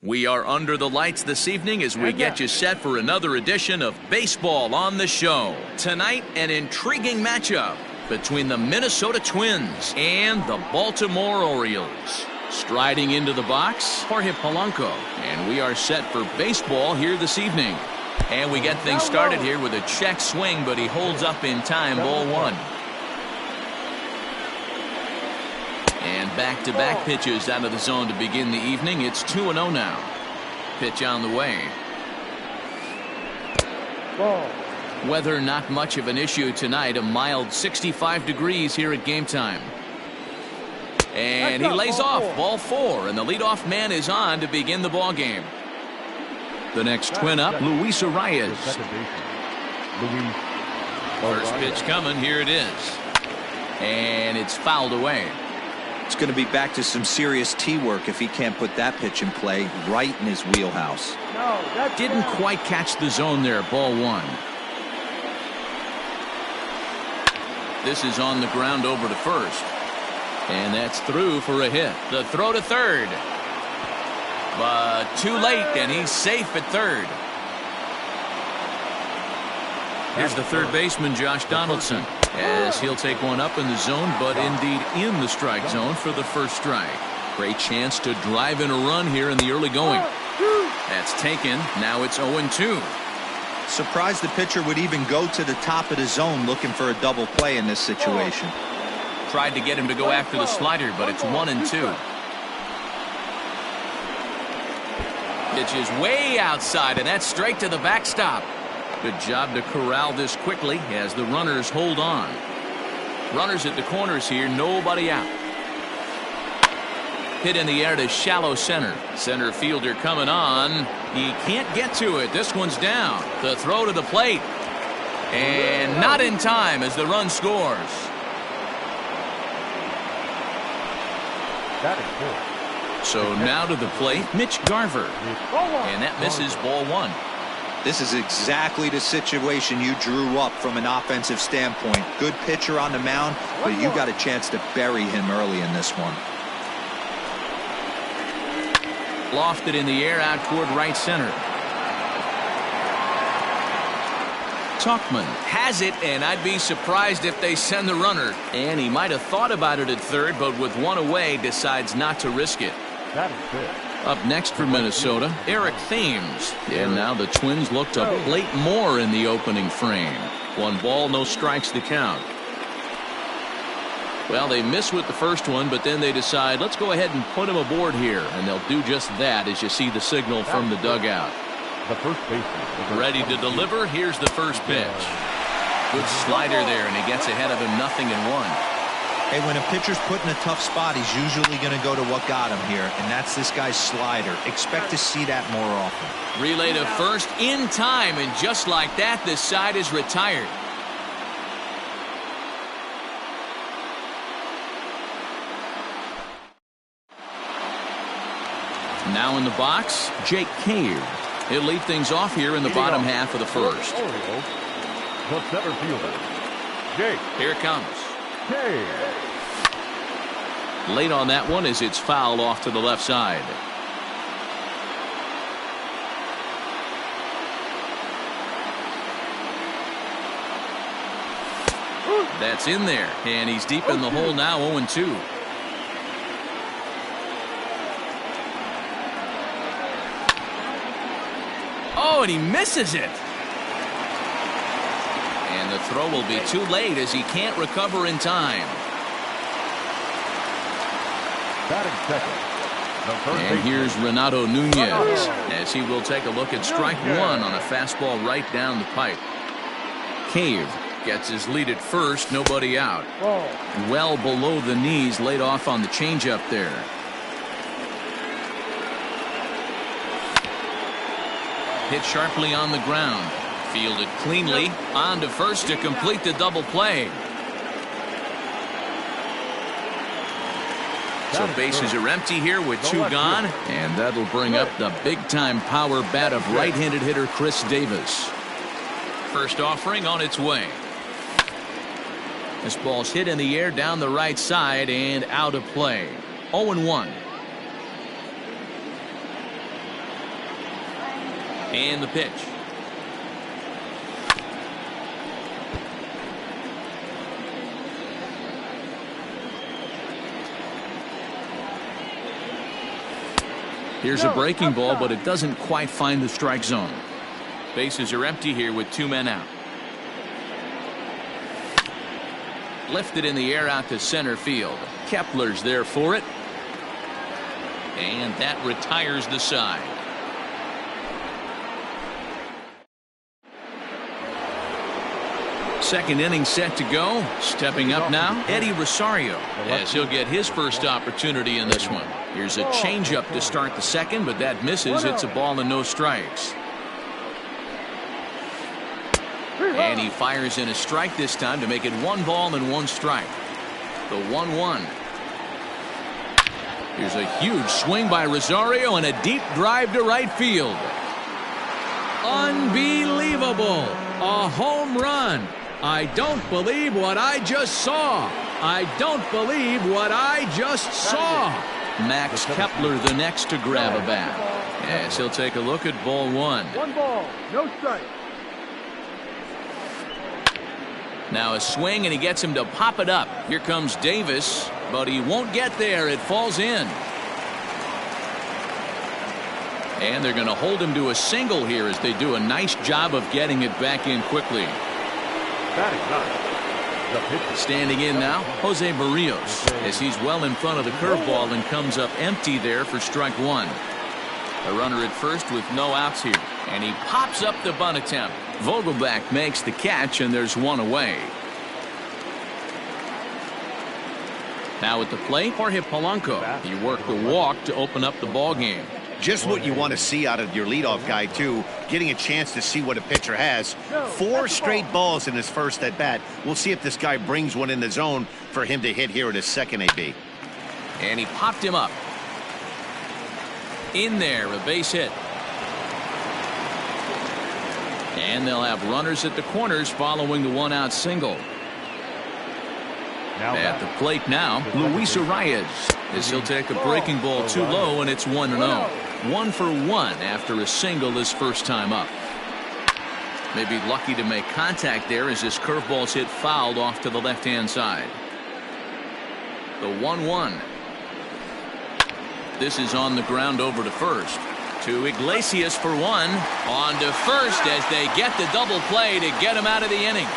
We are under the lights this evening as we get you set for another edition of Baseball on the Show. Tonight, an intriguing matchup between the Minnesota Twins and the Baltimore Orioles. Striding into the box, Jorge Polanco. And we are set for baseball here this evening. And we get things started here with a check swing, but he holds up in time, ball one. And back-to-back pitches out of the zone to begin the evening. It's 2-0 now. Pitch on the way. Weather not much of an issue tonight. A mild 65 degrees here at game time. And he lays off ball four, and the leadoff man is on to begin the ball game. The next twin up, Luis Arias. First pitch coming. Here it is. And it's fouled away. It's going to be back to some serious tee work if he can't put that pitch in play right in his wheelhouse. Didn't quite catch the zone there. Ball one. This is on the ground over to first. And that's through for a hit. The throw to third. But too late, and he's safe at third. Here's the third baseman, Josh Donaldson, as he'll take one up in the zone, but indeed in the strike zone for the first strike. Great chance to drive in a run here in the early going. That's taken. Now it's 0-2. Surprised the pitcher would even go to the top of the zone looking for a double play in this situation. Tried to get him to go after the slider, but it's 1-2. Pitch is way outside, and that's straight to the backstop. Good job to corral this quickly as the runners hold on. Runners at the corners here, nobody out. Hit in the air to shallow center. Center fielder coming on. He can't get to it. This one's down. The throw to the plate. And not in time as the run scores. So now to the plate, Mitch Garver. And that misses ball one. This is exactly the situation you drew up from an offensive standpoint. Good pitcher on the mound, but you got a chance to bury him early in this one. Lofted in the air out toward right center. Tauchman has it, and I'd be surprised if they send the runner. And he might have thought about it at third, but with one away, decides not to risk it. That is it. Up next for Minnesota, Eric Thames. And now the Twins look to plate more in the opening frame. 1 ball, no strikes to count. Well, they miss with the first one, but then they decide, let's go ahead and put him aboard here. And they'll do just that as you see the signal from the dugout. The first baseman. Ready to deliver. Here's the first pitch. Good slider there, and he gets ahead of him 0-1. Hey, when a pitcher's put in a tough spot, he's usually going to go to what got him here, and that's this guy's slider. Expect to see that more often. Relay to first in time, and just like that, this side is retired. Now in the box, Jake Cave. He'll lead things off here in the bottom half of the first. The center fielder, Jake. Here it comes. Cave. Late on that one as it's fouled off to the left side. That's in there, and he's deep in the hole now. 0-2. Oh, and he misses it. And the throw will be too late as he can't recover in time. And here's Renato Nunez as he will take a look at strike one on a fastball right down the pipe. Cave gets his lead at first, nobody out. Well below the knees, laid off on the changeup there. Hit sharply on the ground. Fielded cleanly on to first to complete the double play. So bases are empty here with 2 gone, and that'll bring up the big-time power bat of right-handed hitter Chris Davis. First offering on its way. This ball's hit in the air down the right side and out of play. 0-1. And the pitch. Here's a breaking ball, but it doesn't quite find the strike zone. Bases are empty here with 2 men out. Lifted in the air out to center field. Kepler's there for it. And that retires the side. Second inning set to go. Stepping up now, Eddie Rosario, as he'll get his first opportunity in this one. Here's a changeup to start the second, but that misses. It's a ball and no strikes. And he fires in a strike this time to make it 1 ball and 1 strike. The 1-1. Here's a huge swing by Rosario and a deep drive to right field. Unbelievable. A home run. I don't believe what I just saw. I don't believe what I just saw. Max Kepler the next to grab a bat. As he'll take a look at ball 1. 1 ball, no strike. Now a swing, and he gets him to pop it up. Here comes Davis, but he won't get there. It falls in. And they're going to hold him to a single here as they do a nice job of getting it back in quickly. Standing in now, Jose Barrios, as he's well in front of the curveball and comes up empty there for strike 1. A runner at first with no outs here, and he pops up the bunt attempt. Vogelbach makes the catch, and there's 1 away. Now at the plate, Jorge Polanco. He worked the walk to open up the ball game. Just what you want to see out of your leadoff guy, too. Getting a chance to see what a pitcher has. 4 straight balls in his first at bat. We'll see if this guy brings one in the zone for him to hit here at his second AB. And he popped him up. In there, a base hit. And they'll have runners at the corners following the 1-out single. At the plate now, Luis Arias, as he'll take a breaking ball too low, and it's 1-0. 1 for 1 after a single his first time up. Maybe lucky to make contact there as his curveball's hit fouled off to the left-hand side. The 1-1. This is on the ground over to first. To Iglesias for 1. On to first as they get the double play to get him out of the inning.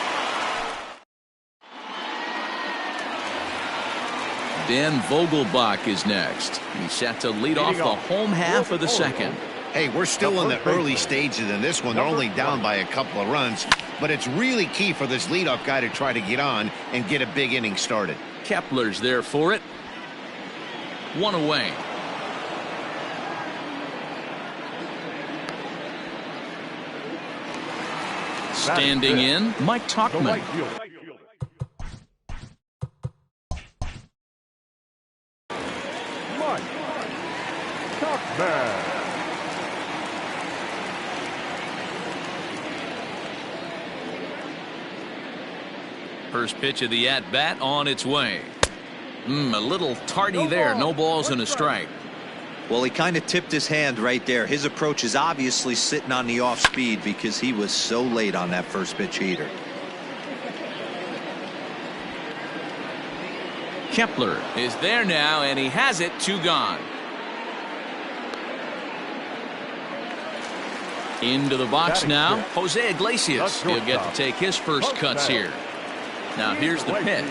Ben Vogelbach is next. He's set to lead off the home half of the second. Hey, we're still in the early stages in this one. They're only down by a couple of runs, but it's really key for this leadoff guy to try to get on and get a big inning started. Kepler's there for it. 1 away. Standing in, Mike Tauchman. First pitch of the at-bat on its way. A little tardy there. No balls and a strike. Well, he kind of tipped his hand right there. His approach is obviously sitting on the off speed because he was so late on that first pitch heater. Kepler is there now, and he has it. 2 gone. Into the box now, Jose Iglesias. He'll get to take his first cuts here. Now here's the pitch.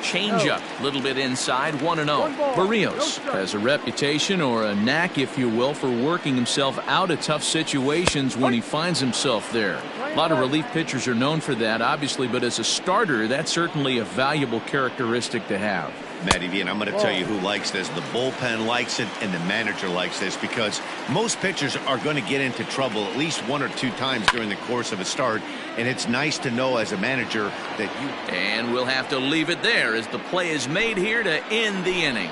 Changeup, a little bit inside, 1-0. Barrios has a reputation, or a knack, if you will, for working himself out of tough situations when he finds himself there. A lot of relief pitchers are known for that, obviously, but as a starter, that's certainly a valuable characteristic to have. Matty V, and I'm going to tell you who likes this. The bullpen likes it, and the manager likes this, because most pitchers are going to get into trouble at least 1 or 2 times during the course of a start, and it's nice to know as a manager that you... And we'll have to leave it there as the play is made here to end the inning.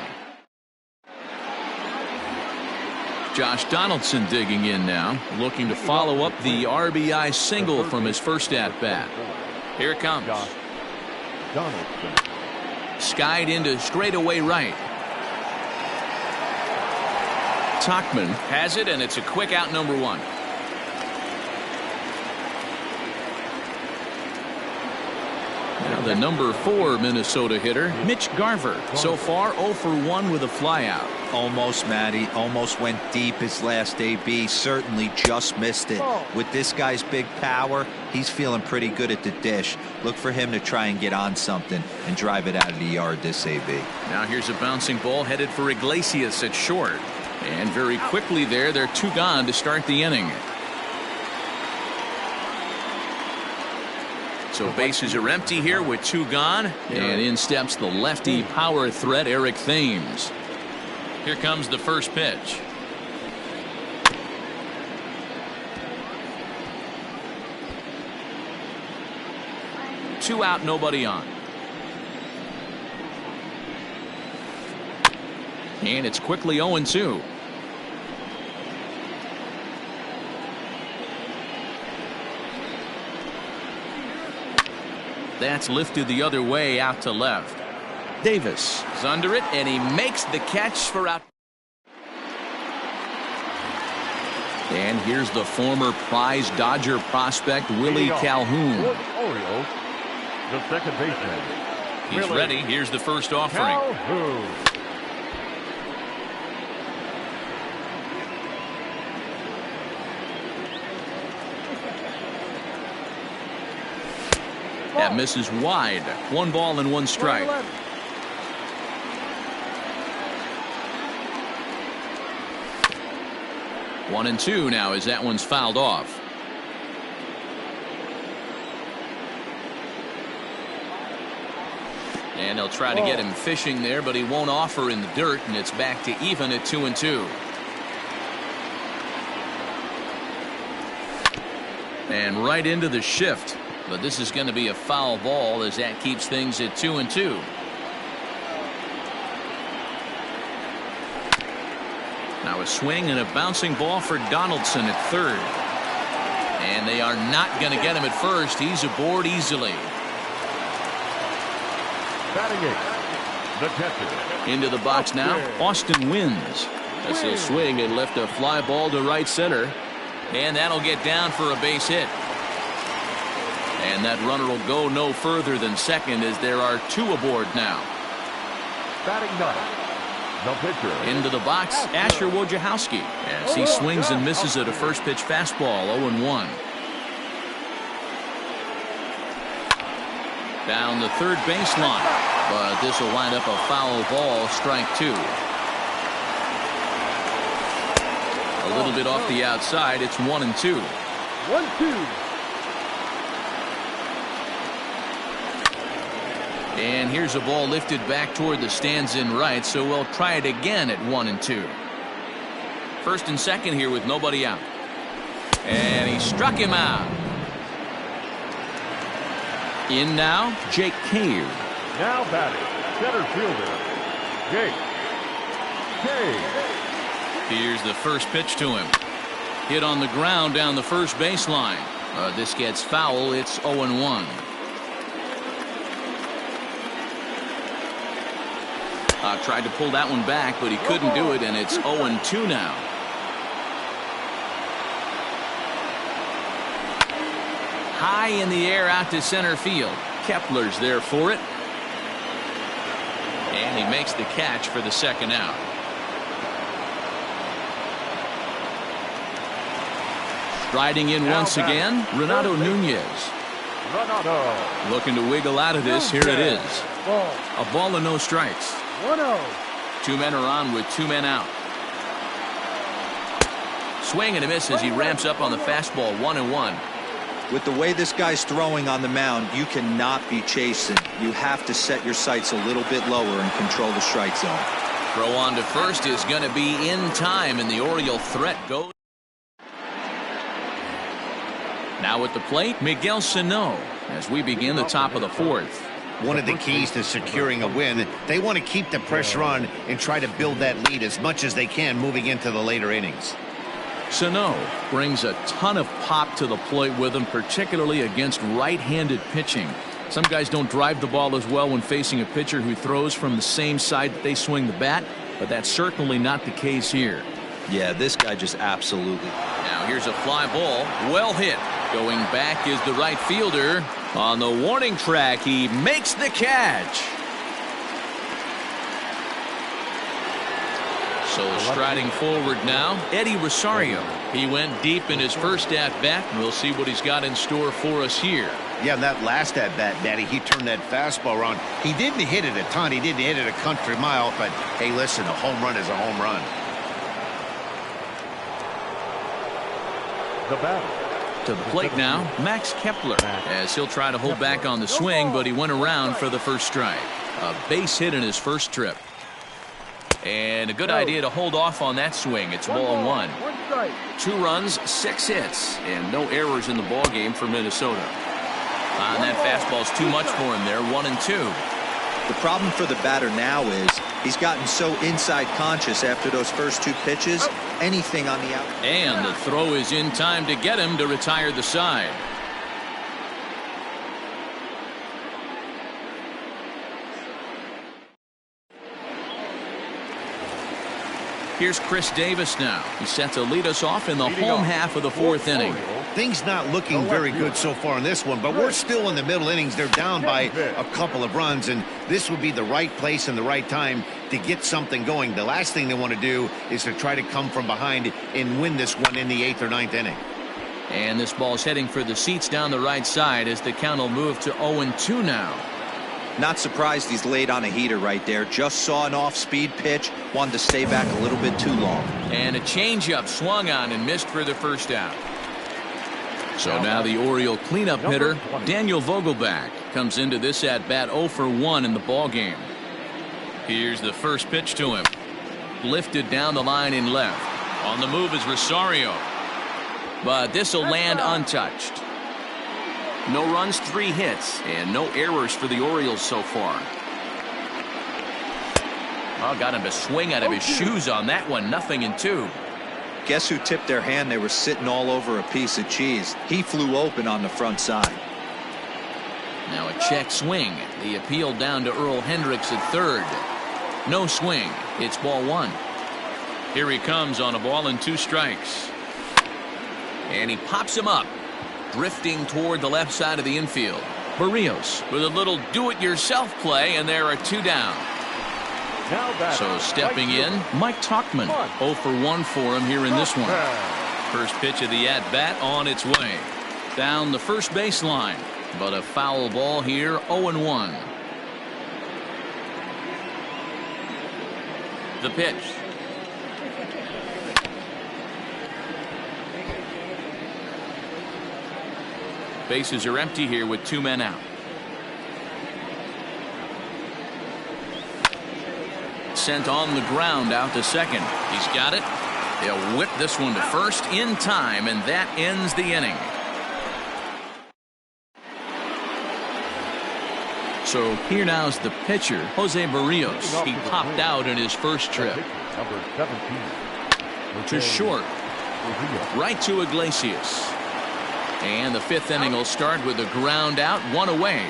Josh Donaldson digging in now, looking to follow up the RBI single from his first at-bat. Here it comes. Donaldson. Skied into straightaway right. Tauchman has it, and it's a quick out, number 1. Now the number 4 Minnesota hitter, Mitch Garver. So far 0 for 1 with a flyout. Almost, Matty. Almost went deep his last AB. Certainly just missed it. With this guy's big power, he's feeling pretty good at the dish. Look for him to try and get on something and drive it out of the yard this AB. Now here's a bouncing ball headed for Iglesias at short. And very quickly there, they're 2 gone to start the inning. So bases are empty here with 2 gone. And in steps the lefty power threat, Eric Thames. Here comes the first pitch. Two out, nobody on. And it's quickly 0-2. That's lifted the other way out to left. Davis is under it, and he makes the catch for out. And here's the former prize Dodger prospect, Willie Calhoun. For the Orioles, the second baseman. He's Willie ready. Here's the first offering. Calhoun. That misses wide. 1 ball and 1 strike. 1-2 now as that one's fouled off. And they'll try to get him fishing there, but he won't offer in the dirt, and it's back to even at 2-2. And right into the shift. But this is going to be a foul ball as that keeps things at 2-2. Now a swing and a bouncing ball for Donaldson at third. And they are not going to get him at first. He's aboard easily. Batting eighth, the catcher. Into the box now, Austin Wynns. As he'll swing and lift a fly ball to right center. And that'll get down for a base hit. And that runner will go no further than second as there are 2 aboard now. Batting ninth, the pitcher. Into the box, Asher Wojciechowski as he swings and misses at a first pitch fastball, 0-1. Down the third baseline, but this will wind up a foul ball, strike 2. A little bit off the outside, it's 1-2. 1-2. And here's a ball lifted back toward the stands in right, so we'll try it again at 1-2. First and second here with nobody out. And he struck him out. In now, Jake Cave. Now batting, center fielder, Jake Cave. Here's the first pitch to him. Hit on the ground down the first baseline. This gets foul. It's 0-1. Tried to pull that one back, but he couldn't do it, and it's 0-2 now. High in the air out to center field. Kepler's there for it. And he makes the catch for the second out. Striding in once again, Renato Nunez. Renato. Looking to wiggle out of this. Here it is. A ball and no strikes. 1-0. 2 men are on with 2 men out. Swing and a miss as he ramps up on the fastball, 1-1. With the way this guy's throwing on the mound, you cannot be chasing. You have to set your sights a little bit lower and control the strike zone. Throw on to first is going to be in time, and the Oriole threat goes. Now at the plate, Miguel Sano as we begin the top of the 4th. One of the keys to securing a win, they want to keep the pressure on and try to build that lead as much as they can moving into the later innings. Sano brings a ton of pop to the plate with him, particularly against right-handed pitching. Some guys don't drive the ball as well when facing a pitcher who throws from the same side that they swing the bat, but that's certainly not the case here. Yeah, this guy just absolutely. Now here's a fly ball. Well hit. Going back is the right fielder. On the warning track, he makes the catch. So striding forward now, Eddie Rosario. He went deep in his first at-bat, and we'll see what he's got in store for us here. Yeah, that last at-bat, Daddy, he turned that fastball around. He didn't hit it a ton. He didn't hit it a country mile, but hey, listen, a home run is a home run. The batter. To the plate now, Max Kepler, as he'll try to hold back on the swing, but he went around for the first strike. A base hit in his first trip. And a good idea to hold off on that swing. It's ball one. 2 runs, 6 hits, and no errors in the ball game for Minnesota. And that fastball's too much for him there, 1-2. The problem for the batter now is he's gotten so inside conscious after those first 2 pitches. Anything on the out. And the throw is in time to get him to retire the side. Here's Chris Davis now. He's set to lead us off in the home half of the 4th inning. Things not looking very good so far in this one, but we're still in the middle innings. They're down by a couple of runs, and this would be the right place and the right time to get something going. The last thing they want to do is to try to come from behind and win this one in the 8th or 9th inning. And this ball's heading for the seats down the right side as the count will move to 0-2 now. Not surprised he's laid on a heater right there. Just saw an off-speed pitch. Wanted to stay back a little bit too long. And a changeup swung on and missed for the first out. So now the Oriole cleanup hitter, Daniel Vogelbach, comes into this at-bat 0 for 1 in the ball game. Here's the first pitch to him. Lifted down the line in left. On the move is Rosario. But this will land untouched. No runs, 3 hits, and no errors for the Orioles so far. Oh, got him to swing out of his shoes on that one. 0-2. Guess who tipped their hand? They were sitting all over a piece of cheese. He flew open on the front side. Now a check swing. The appeal down to Earl Hendricks at third. No swing. It's ball 1. Here he comes on a ball and 2 strikes. And he pops him up, drifting toward the left side of the infield. Barrios with a little do-it-yourself play, and there are 2 down. So stepping in, Mike Tauchman. 0 for 1 for him here in this one. First pitch of the at-bat on its way. Down the first baseline, but a foul ball here, 0-1. The pitch. Bases are empty here with 2 men out. Sent on the ground out to second. He's got it. They'll whip this one to first in time, and that ends the inning. So here now is the pitcher, Jose Barrios. He popped out in his first trip. Number 17. To short. Right to Iglesias. And the 5th inning will start with a ground out, 1 away.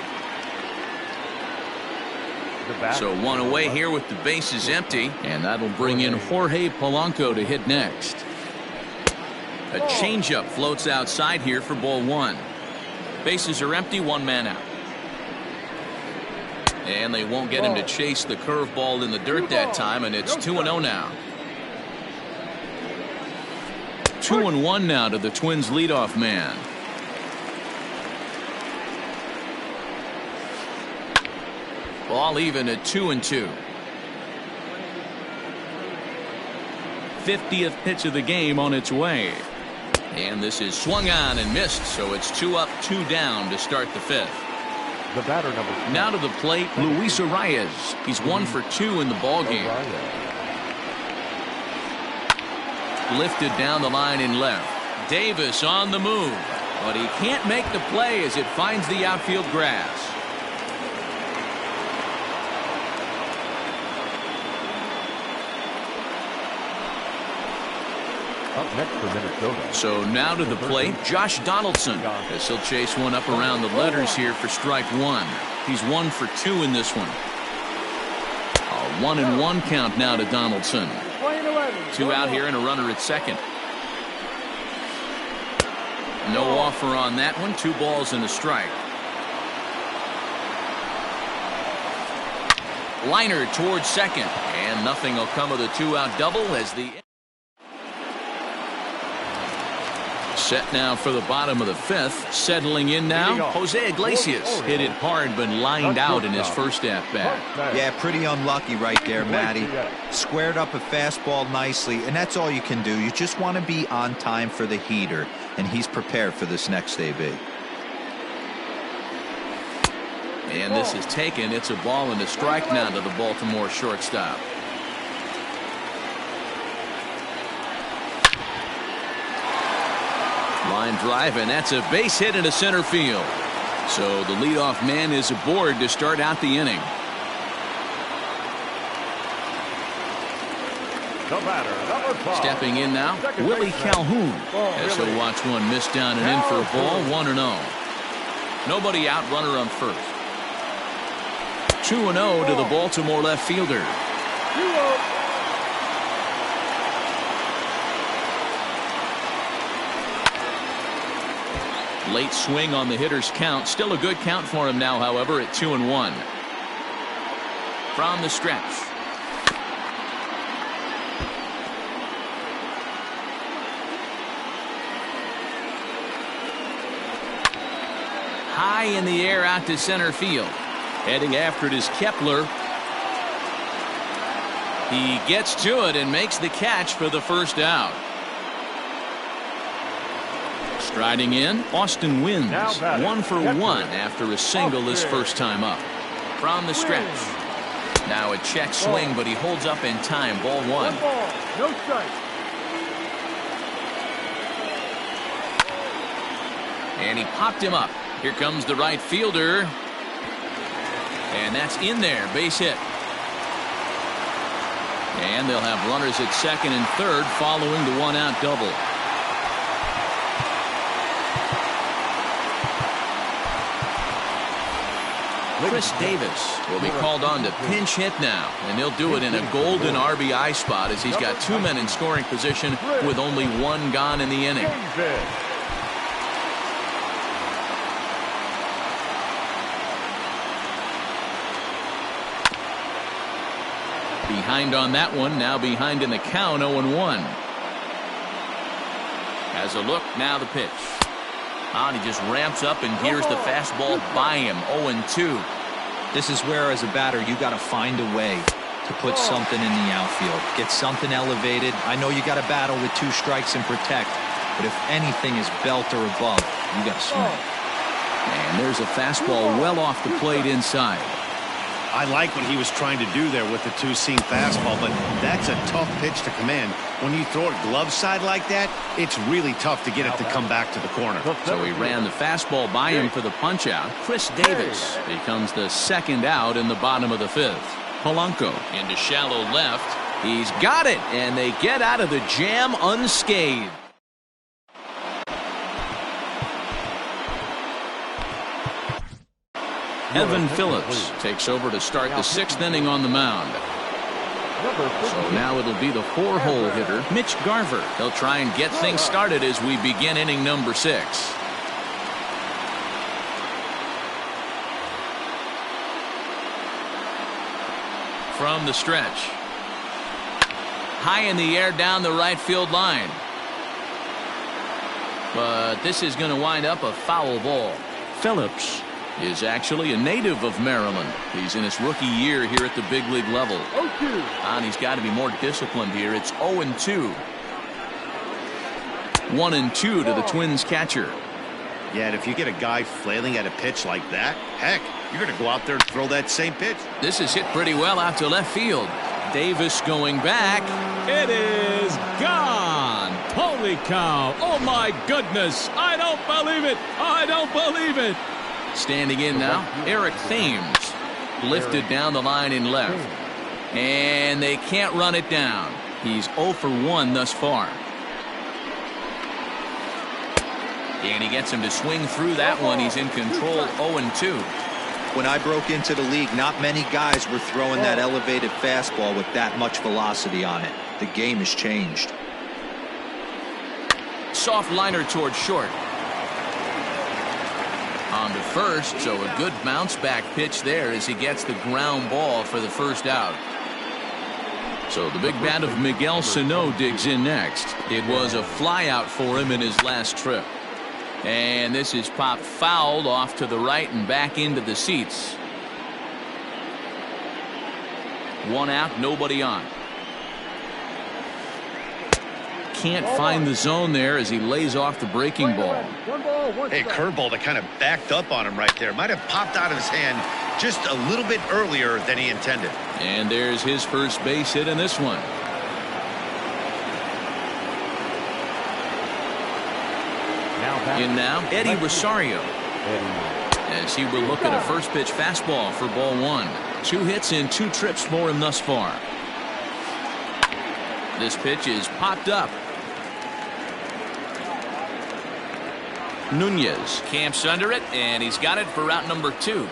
So 1 away here with the bases empty, and that'll bring in Jorge Polanco to hit next. A changeup floats outside here for ball 1. Bases are empty, 1 man out. And they won't get him to chase the curveball in the dirt that time, and it's 2-0 now. 2-1 now to the Twins leadoff man. Ball even at 2-2. 50th pitch of the game on its way. And this is swung on and missed, so it's 2 up, 2 down to start the 5th. The batter number 2. Now to the plate, Luis Arias. He's 1 for 2 in the ball game. Lifted down the line in left. Davis on the move, but he can't make the play as it finds the outfield grass. Up next for Minnesota. So now to the plate, Josh Donaldson, as he'll chase one up around the letters here for strike 1. He's 1 for 2 in this one. A 1-1 count now to Donaldson. Two out here and a runner at second. No offer on that one. 2 balls and a strike. Liner towards second, and nothing will come of the 2-out double as the set now for the bottom of the 5th. Settling in now, Jose Iglesias hit it hard but lined out in his first at-bat. Yeah, pretty unlucky right there, Matty. Squared up a fastball nicely, and that's all you can do. You just want to be on time for the heater, and he's prepared for this next AB. And this is taken. It's a ball and a strike now to the Baltimore shortstop. Line drive, and that's a base hit into center field. So the leadoff man is aboard to start out the inning. The batter, number 5. Stepping in now, Willie Calhoun. As he'll watch one miss down and in for a ball, 1-0. Nobody out, runner on first. 2-0 to the Baltimore left fielder. Late swing on the hitter's count. Still a good count for him now, however, at 2-1. From the stretch. High in the air out to center field. Heading after it is Kepler. He gets to it and makes the catch for the first out. Striding in, Austin Wynns. 1 for 1 after a single his first time up. From the stretch. Now a check swing, but he holds up in time. Ball 1. No strike. And he popped him up. Here comes the right fielder. And that's in there. Base hit. And they'll have runners at second and third following the 1-out double. Chris Davis will be called on to pinch hit now, and he'll do it in a golden RBI spot as he's got 2 men in scoring position with only 1 gone in the inning. Behind on that one, now behind in the count, 0-1. Has a look, now the pitch. And he just ramps up, and here's the fastball by him, 0-2. This is where, as a batter, you got to find a way to put something in the outfield. Get something elevated. I know you got to battle with 2 strikes and protect, but if anything is belt or above, you got to swing. And there's a fastball well off the plate inside. I like what he was trying to do there with the 2-seam fastball, but that's a tough pitch to command. When you throw it glove side like that, it's really tough to get it to come back to the corner. So he ran the fastball by him for the punch out. Chris Davis becomes the second out in the bottom of the 5th. Polanco into shallow left. He's got it, and they get out of the jam unscathed. Evan Phillips takes over to start the 6th inning on the mound. So now it'll be the 4-hole hitter, Mitch Garver. He'll try and get things started as we begin inning number 6. From the stretch. High in the air down the right field line. But this is going to wind up a foul ball. Phillips is actually a native of Maryland. He's in his rookie year here at the big league level. And he's got to be more disciplined here. It's 0-2. 1-2 to the Twins catcher. Yeah, and if you get a guy flailing at a pitch like that, heck, you're going to go out there and throw that same pitch. This is hit pretty well out to left field. Davis going back. It is gone. Holy cow. Oh, my goodness. I don't believe it. I don't believe it. Standing in now, Eric Thames. Lifted down the line in left. And they can't run it down. He's 0 for 1 thus far. And he gets him to swing through that one. He's in control, 0-2. When I broke into the league, not many guys were throwing that elevated fastball with that much velocity on it. The game has changed. Soft liner towards short. On to first, so a good bounce back pitch there as he gets the ground ball for the first out. So the big bat of Miguel Sano digs in next. It was a fly out for him in his last trip. And this is popped fouled off to the right and back into the seats. One out, nobody on. Can't find the zone there as he lays off the breaking ball. Hey, curveball that kind of backed up on him right there. Might have popped out of his hand just a little bit earlier than he intended. And there's his first base hit in this one. In now, Eddie Rosario. As he will look at a first pitch fastball for ball one. 2 hits in 2 trips for him thus far. This pitch is popped up. Nunez camps under it, and he's got it for route number 2.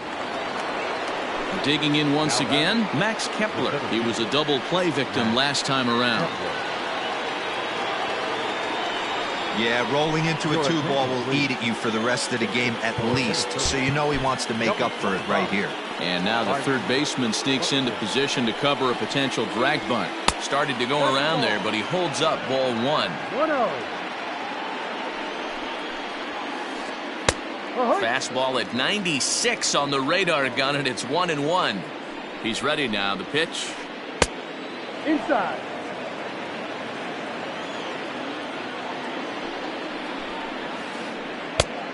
Digging in once again, Max Kepler. He was a double play victim last time around. Yeah, rolling into a 2-ball will eat at you for the rest of the game at least, so you know he wants to make up for it right here. And now the third baseman sneaks into position to cover a potential drag bunt. Started to go around there, but he holds up ball 1. Fastball at 96 on the radar gun, and it's 1-1. He's ready now. The pitch. Inside.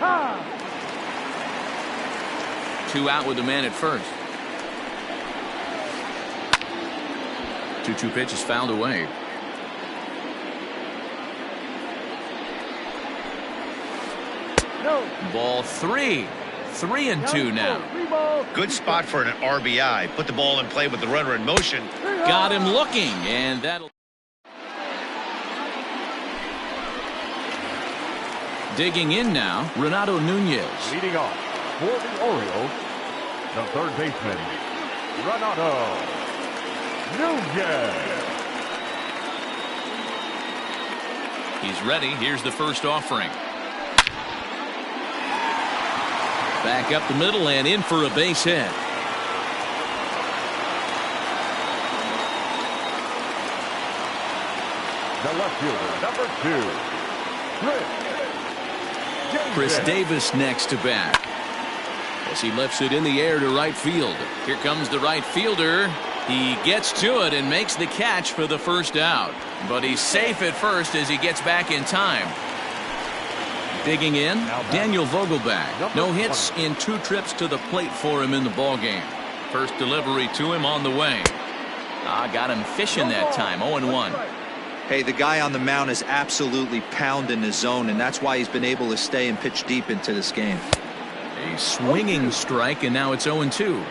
Ha! 2 out with the man at first. 2-2 pitch is fouled away. No. Ball 3. 3-2 now. Good spot for an RBI. Put the ball in play with the runner in motion. Got him looking, and that'll. Digging in now, Renato Nunez. Leading off for the Orioles, the third baseman, Renato Nunez. He's ready. Here's the first offering. Back up the middle and in for a base hit. The left fielder, number 2, Chris Davis next to bat. As he lifts it in the air to right field. Here comes the right fielder. He gets to it and makes the catch for the first out. But he's safe at first as he gets back in time. Digging in, Daniel Vogelbach. No hits in 2 trips to the plate for him in the ballgame. First delivery to him on the way. Got him fishing that time. 0-1. Hey, the guy on the mound is absolutely pounding the zone, and that's why he's been able to stay and pitch deep into this game. A swinging strike, and now it's 0-2.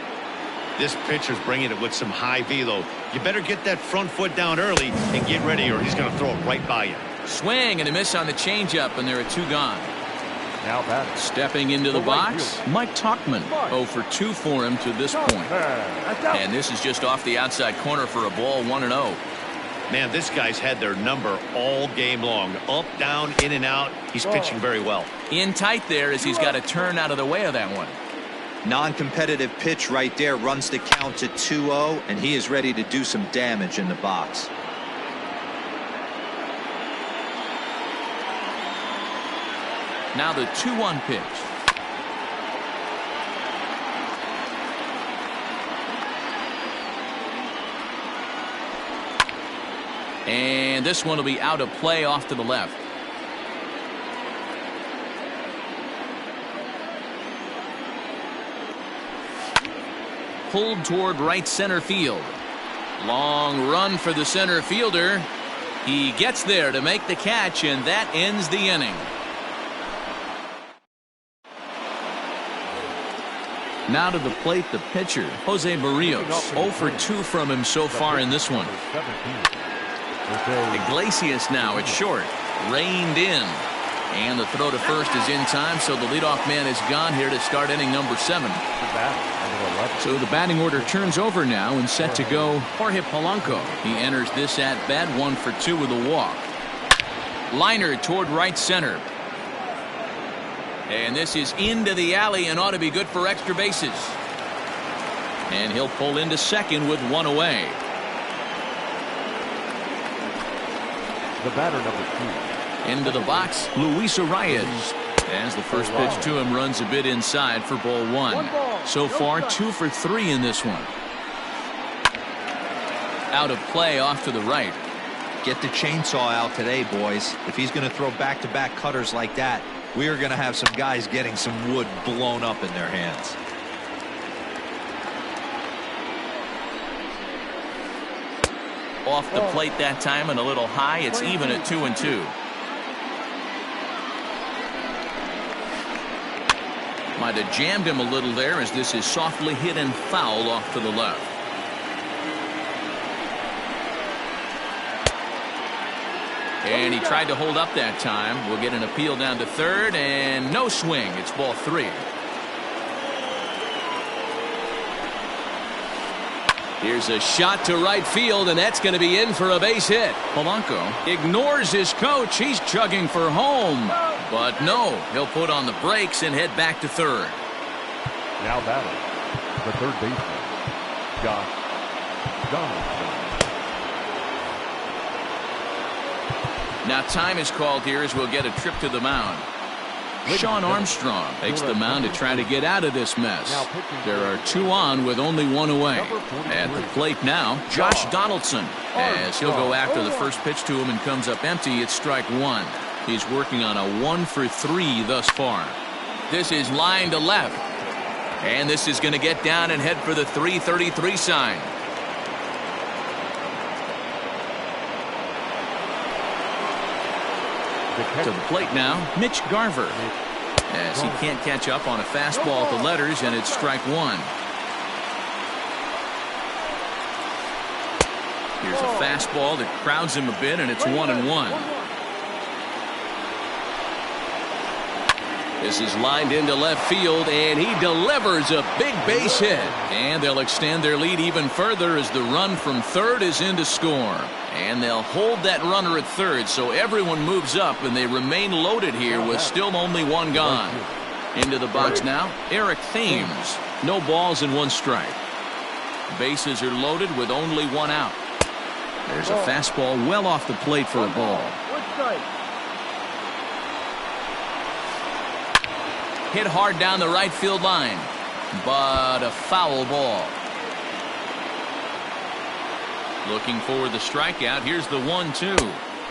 This pitcher's bringing it with some high velo. You better get that front foot down early and get ready, or he's going to throw it right by you. Swing and a miss on the changeup, and there are 2 gone. Now batting. Stepping into the box, Mike Tauchman. 0 for 2 for him to this point. And this is just off the outside corner for a ball, 1-0. Man, this guy's had their number all game long. Up, down, in and out. He's pitching very well. In tight there as he's got a turn out of the way of that one. Non-competitive pitch right there runs the count to 2-0, and he is ready to do some damage in the box. Now the 2-1 pitch. And this one will be out of play off to the left. Pulled toward right center field. Long run for the center fielder. He gets there to make the catch, and that ends the inning. Now to the plate, the pitcher, Jose Barrios. 0 for 2 from him so far in this one. Iglesias now at short. Reined in. And the throw to first is in time, so the leadoff man is gone here to start inning number 7. So the batting order turns over now and set to go Jorge Polanco. He enters this at bat 1 for 2 with a walk. Liner toward right center. And this is into the alley and ought to be good for extra bases. And he'll pull into second with 1 away. The batter, number 2. Into the box, Luis Arias. As the first pitch to him runs a bit inside for ball 1. So far 2 for 3 in this one. Out of play off to the right. Get the chainsaw out today, boys. If he's going to throw back-to-back cutters like that, we are going to have some guys getting some wood blown up in their hands. Off the plate that time and a little high. It's even at 2-2. Might have jammed him a little there as this is softly hit and foul off to the left. And he tried to hold up that time. We'll get an appeal down to third and no swing. It's ball 3. Here's a shot to right field, and that's going to be in for a base hit. Polanco ignores his coach. He's chugging for home. But no, he'll put on the brakes and head back to third. Now batting, the third baseman, Josh Donaldson. Now time is called here as we'll get a trip to the mound. Sean Armstrong takes the mound to try to get out of this mess. There are 2 on with only 1 away. At the plate now, Josh Donaldson, as he'll go after the first pitch to him and comes up empty. It's strike 1. He's working on a 1 for 3 thus far. This is line to left. And this is going to get down and head for the 333 sign. To the plate now, Mitch Garver. As he can't catch up on a fastball at the letters, and it's strike 1. Here's a fastball that crowds him a bit, and it's 1-1. This is lined into left field, and he delivers a big base hit. And they'll extend their lead even further as the run from third is in to score. And they'll hold that runner at third, so everyone moves up, and they remain loaded here with still only 1 gone. Into the box now, Eric Thames. No balls and 1 strike. Bases are loaded with only 1 out. There's a fastball well off the plate for a ball. Hit hard down the right field line, but a foul ball. Looking for the strikeout. Here's the 1-2.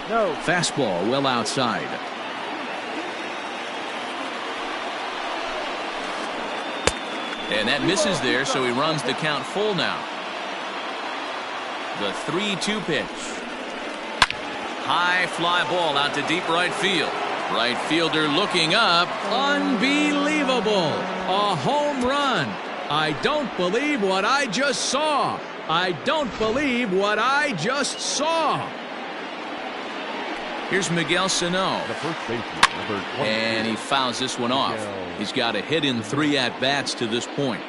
No. Fastball well outside. And that misses there, so he runs the count full now. The 3-2 pitch. High fly ball out to deep right field. Right fielder looking up. Unbelievable. A home run. I don't believe what I just saw. I don't believe what I just saw. Here's Miguel Sano. The first baseman, number 20. And he fouls this one off. He's got a hit in 3 at-bats to this point.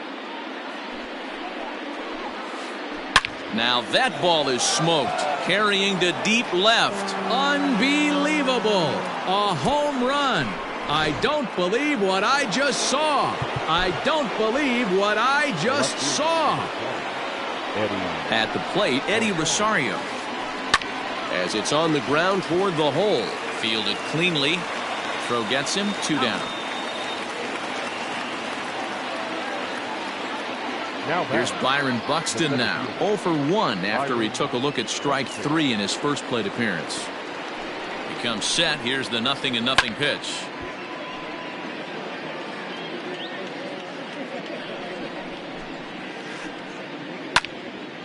Now that ball is smoked. Carrying to deep left. Unbelievable. A home run. I don't believe what I just saw. I don't believe what I just saw. At the plate, Eddie Rosario. As it's on the ground toward the hole. Fielded cleanly. Throw gets him. 2 down. Here's Byron Buxton now. 0 for 1 after he took a look at strike 3 in his first plate appearance. He comes set. Here's the 0-0 pitch.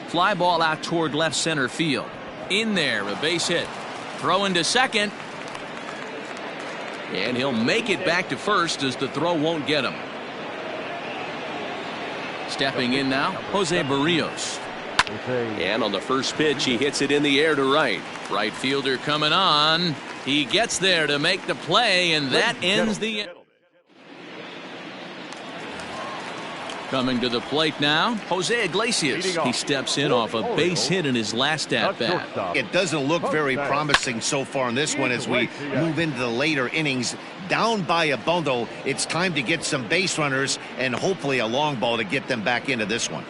Fly ball out toward left center field. In there, a base hit. Throw into second. And he'll make it back to first as the throw won't get him. Stepping in now, Jose Barrios. And on the first pitch, he hits it in the air to right. Right fielder coming on. He gets there to make the play, and that ends the inning. Coming to the plate now, Jose Iglesias. He steps in off a base hit in his last at-bat. It doesn't look very promising so far in this one as we move into the later innings. Down by a bundle, it's time to get some base runners and hopefully a long ball to get them back into this one.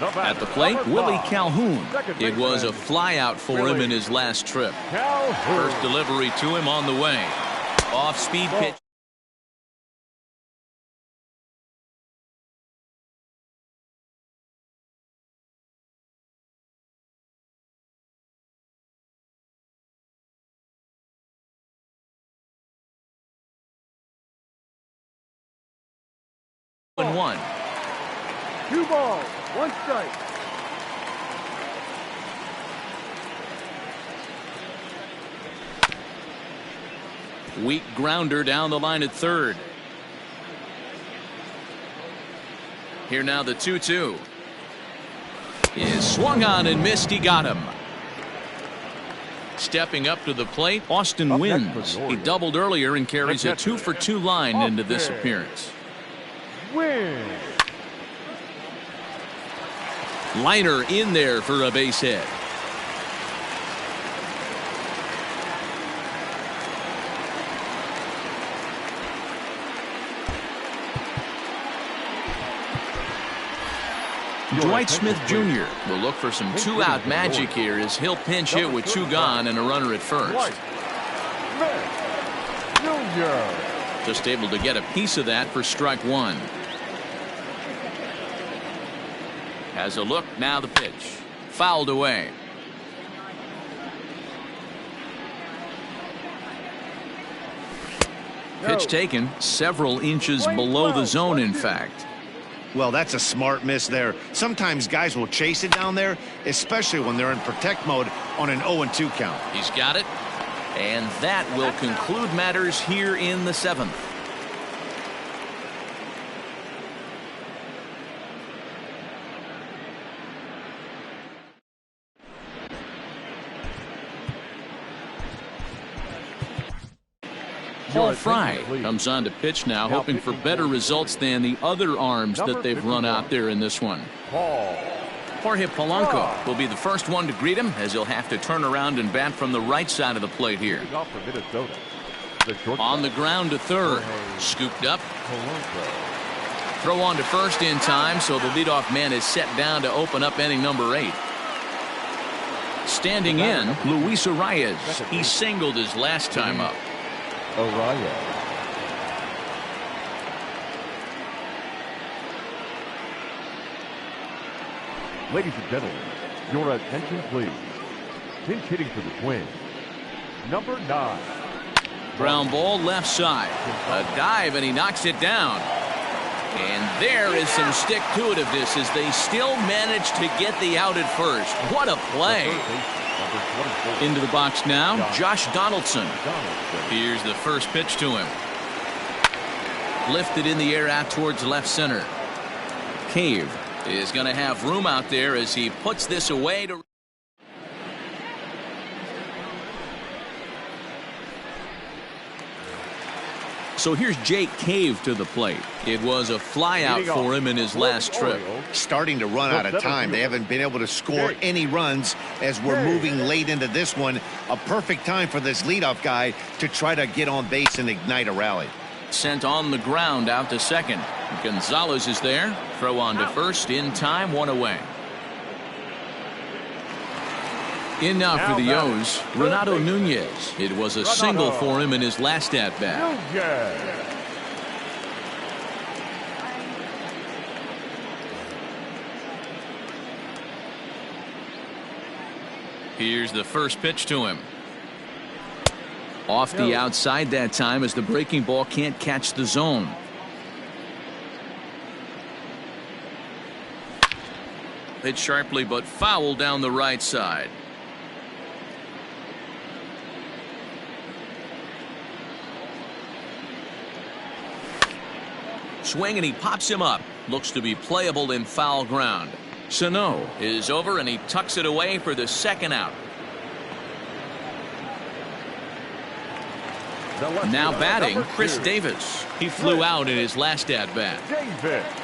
At the plate, Willie Calhoun. It was a flyout for him in his last trip. First delivery to him on the way. Off-speed pitch. And 1. 2 balls, 1 strike. Weak grounder down the line at third. Here now the 2-2. Is swung on and missed. He got him. Stepping up to the plate, Austin Wynns. He doubled earlier and carries a 2-for-2 line into this appearance. Win. Liner in there for a base hit. Dwight Smith Jr. will look for some 2-out magic here as he'll pinch hit with 2 gone and a runner at first. Smith Jr. Just able to get a piece of that for strike 1. Has a look, now the pitch. Fouled away. Pitch taken several inches below the zone, in fact. Well, that's a smart miss there. Sometimes guys will chase it down there, especially when they're in protect mode on an 0-2 count. He's got it. And that will conclude matters here in the 7th. Paul Fry comes on to pitch now, hoping for better results than the other arms that they've run out there in this one. Jorge Polanco will be the first one to greet him, as he'll have to turn around and bat from the right side of the plate here. On the ground to third. Scooped up. Throw on to first in time, so the leadoff man is set down to open up inning number 8. Standing in, Luis Arias. He singled his last time up. Ladies and gentlemen, your attention please. Pinch hitting for the Twins, number 9. Ground ball left side. A dive and he knocks it down. And there is some stick-to-itiveness as they still manage to get the out at first. What a play. Into the box now, Josh Donaldson. Here's the first pitch to him. Lifted in the air out towards left center. Cave is going to have room out there as he puts this away to... So here's Jake Cave to the plate. It was a flyout for him in his last trip. Starting to run out of time. They haven't been able to score any runs as we're moving late into this one. A perfect time for this leadoff guy to try to get on base and ignite a rally. Sent on the ground out to second. Gonzalez is there. Throw on to first in time, 1 away. In now for the O's, Renato Nunez. It was a single for him in his last at-bat. Here's the first pitch to him. Off the outside that time as the breaking ball can't catch the zone. Hit sharply but foul down the right side. Swing and he pops him up. Looks to be playable in foul ground. Sano is over and he tucks it away for the second out. Now batting, Chris Davis. He flew out in his last at-bat.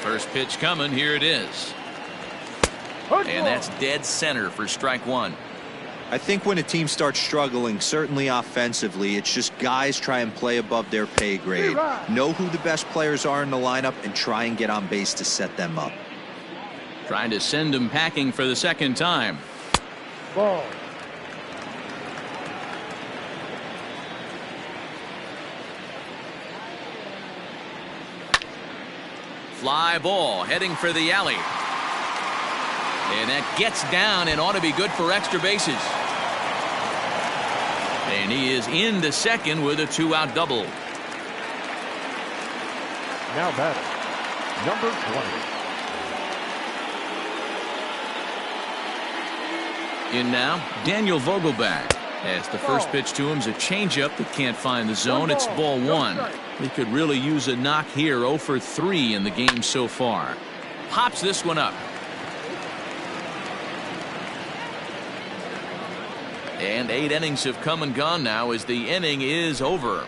First pitch coming. Here it is. And that's dead center for strike one. I think when a team starts struggling, certainly offensively, it's just guys try and play above their pay grade. Know who the best players are in the lineup and try and get on base to set them up. Trying to send him packing for the second time. Ball. Fly ball heading for the alley. And that gets down and ought to be good for extra bases. And he is into second with a 2-out double. Now batting, number 20. In now, Daniel Vogelbach. As the first pitch to him is a changeup that can't find the zone. It's ball one. He could really use a knock here. 0 for 3 in the game so far. Pops this one up. And 8 innings have come and gone now as the inning is over.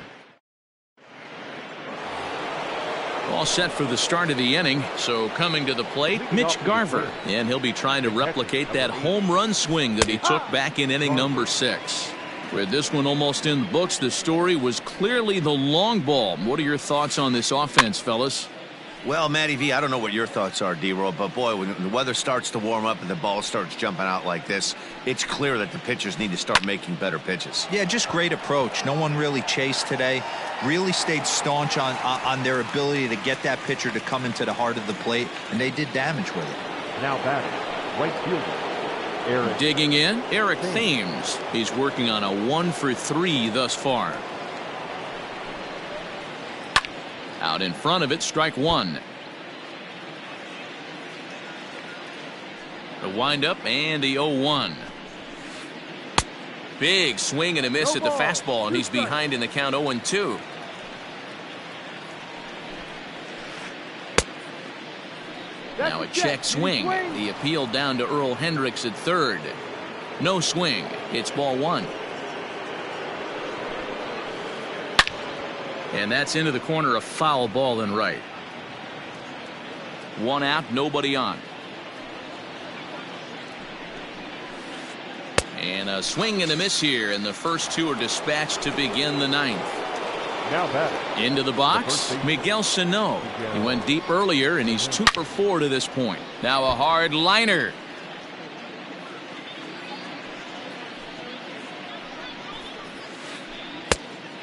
All set for the start of the inning. So coming to the plate, Mitch Garver. And he'll be trying to replicate that home run swing that he took back in inning number 6. With this one almost in the books, the story was clearly the long ball. What are your thoughts on this offense, fellas? Well, Matty V, I don't know what your thoughts are, D-Roll, but boy, when the weather starts to warm up and the ball starts jumping out like this, it's clear that the pitchers need to start making better pitches. Yeah, just great approach. No one really chased today. Really stayed staunch on their ability to get that pitcher to come into the heart of the plate, and they did damage with it. Now batting, right fielder, Eric. Digging in, Eric Thames. He's working on a 1 for 3 thus far. Out in front of it, strike one. The windup and the 0-1. Big swing and a miss at the fastball, and he's behind in the count 0-2. Now a check swing. The appeal down to Earl Hendricks at third. No swing. It's ball one. And that's into the corner, a foul ball in right. 1 out, nobody on. And a swing and a miss here, and the first 2 are dispatched to begin the 9th. Now batting. Into the box, Miguel Sano. He went deep earlier, and he's 2 for 4 to this point. Now a hard liner.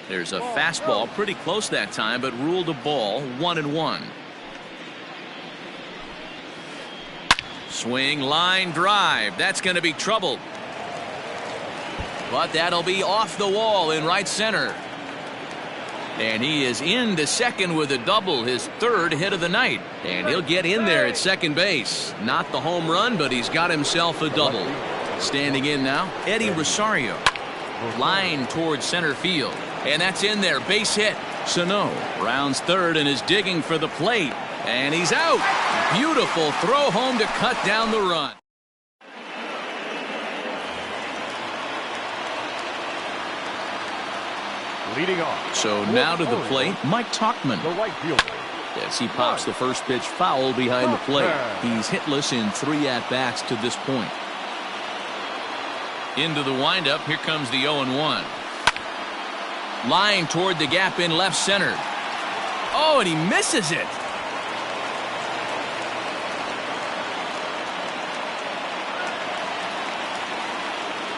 There's a fastball pretty close that time, but ruled a ball. 1-1. Swing, line drive. That's going to be trouble. But that'll be off the wall in right center. And he is into second with a double, his 3rd hit of the night. And he'll get in there at second base. Not the home run, but he's got himself a double. Standing in now, Eddie Rosario. Line towards center field. And that's in there, base hit. Sano rounds third and is digging for the plate. And he's out. Beautiful throw home to cut down the run. Leading off. So now to the plate, Mike Tauchman. The right fielder. As he pops the first pitch foul behind the plate. He's hitless in 3 at-bats to this point. Into the windup, here comes the 0-1. Line toward the gap in left center. Oh, and he misses it.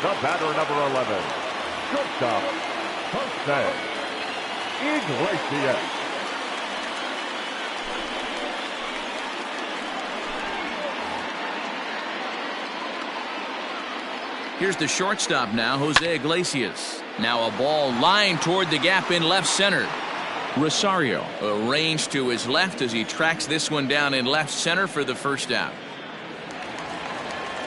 The batter, number 11. Shortstop, Jose Iglesias. Here's the shortstop now, Jose Iglesias. Now a ball lined toward the gap in left center. Rosario arranged to his left as he tracks this one down in left center for the first out.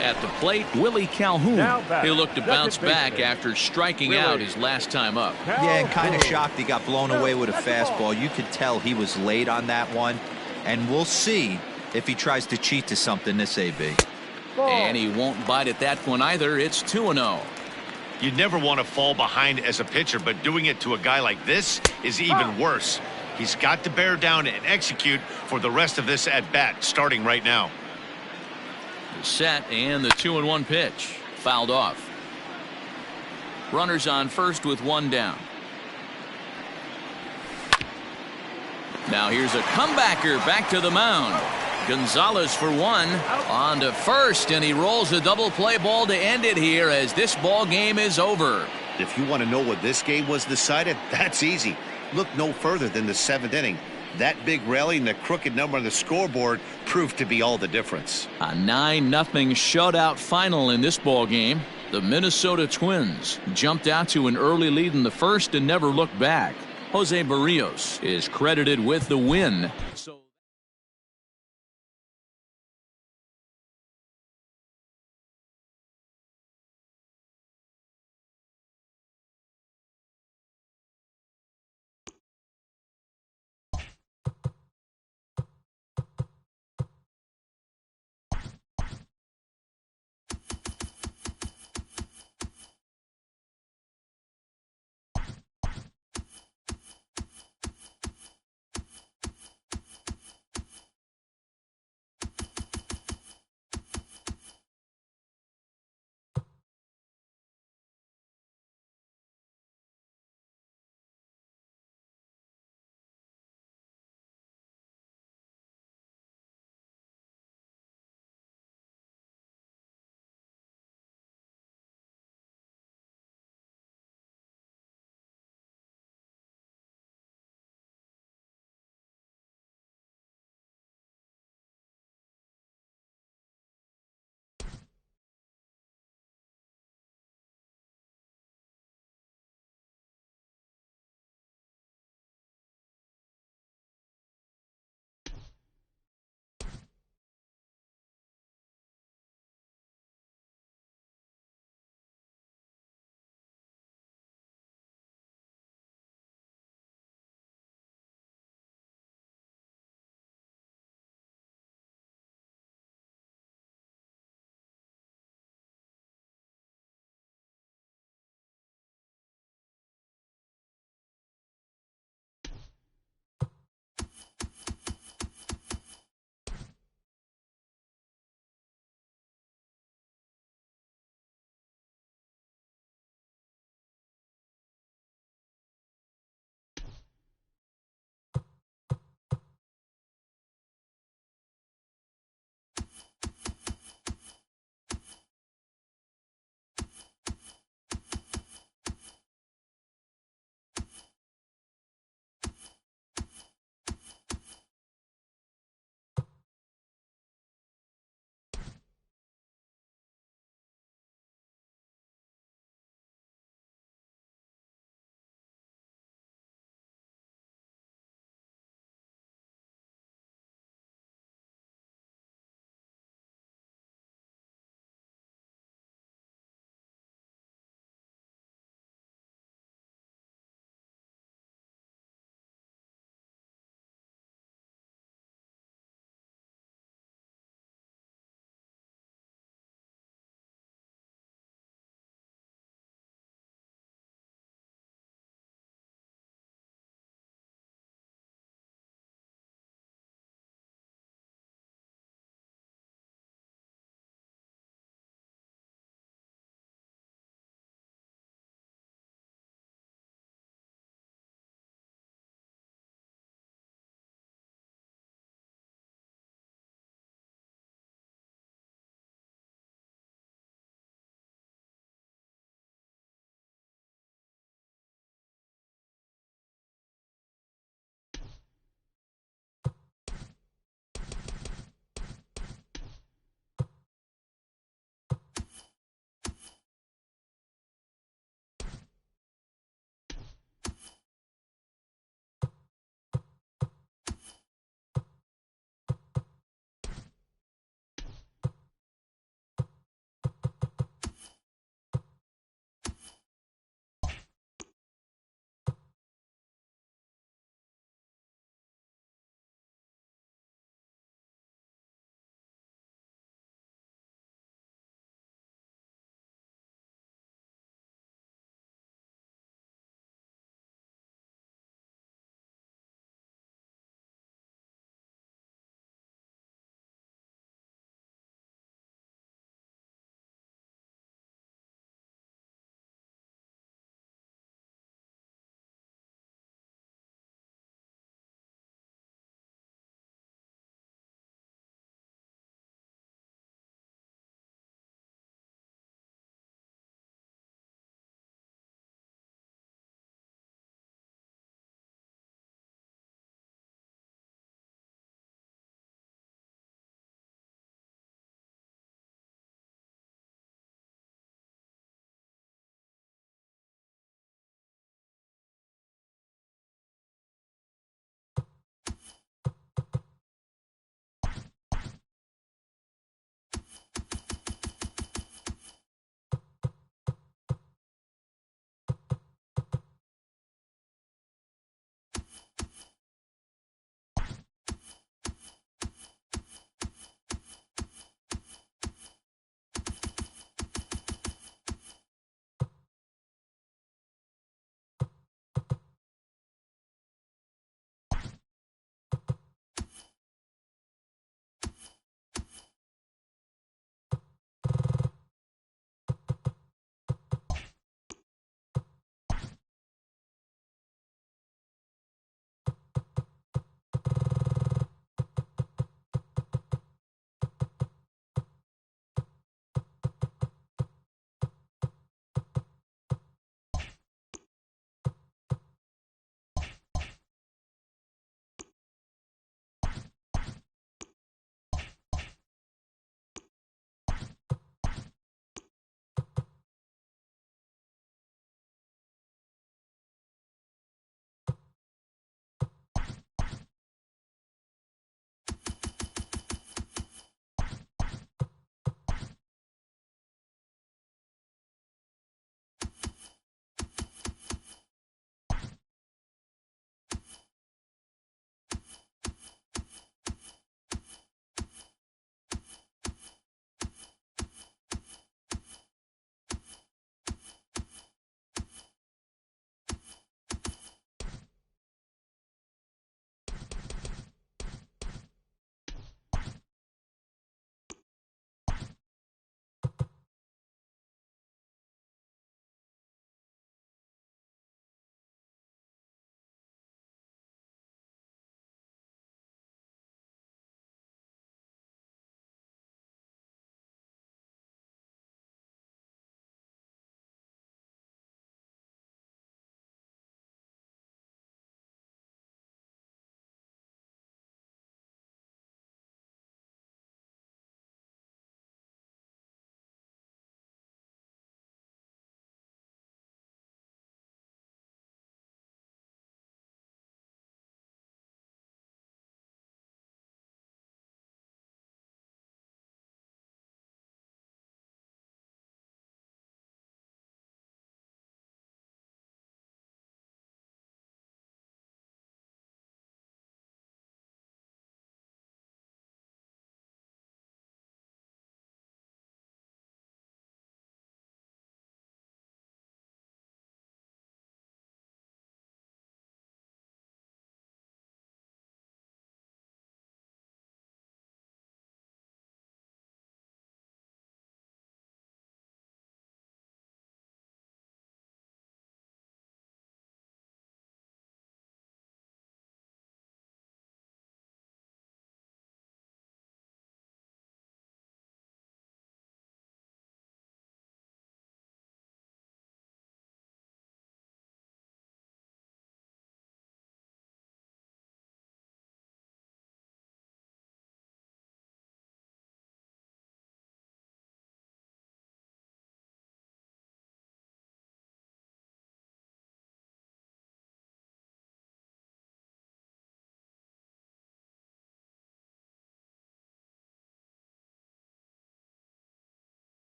At the plate, Willie Calhoun. He'll look to bounce back after striking out his last time up. Yeah, and kind of shocked he got blown away with a fastball. You could tell he was late on that one. And we'll see if he tries to cheat to something this AB. And he won't bite at that one either. It's 2-0. You never want to fall behind as a pitcher, but doing it to a guy like this is even worse. He's got to bear down and execute for the rest of this at-bat, starting right now. The set and the 2-1 pitch. Fouled off. Runners on first with one down. Now here's a comebacker back to the mound. Gonzalez for one. On to first, and he rolls a double play ball to end it here as this ball game is over. If you want to know what this game was decided, that's easy. Look no further than the 7th inning. That big rally and the crooked number on the scoreboard proved to be all the difference. A 9-0 shutout final in this ball game. The Minnesota Twins jumped out to an early lead in the first and never looked back. Jose Barrios is credited with the win.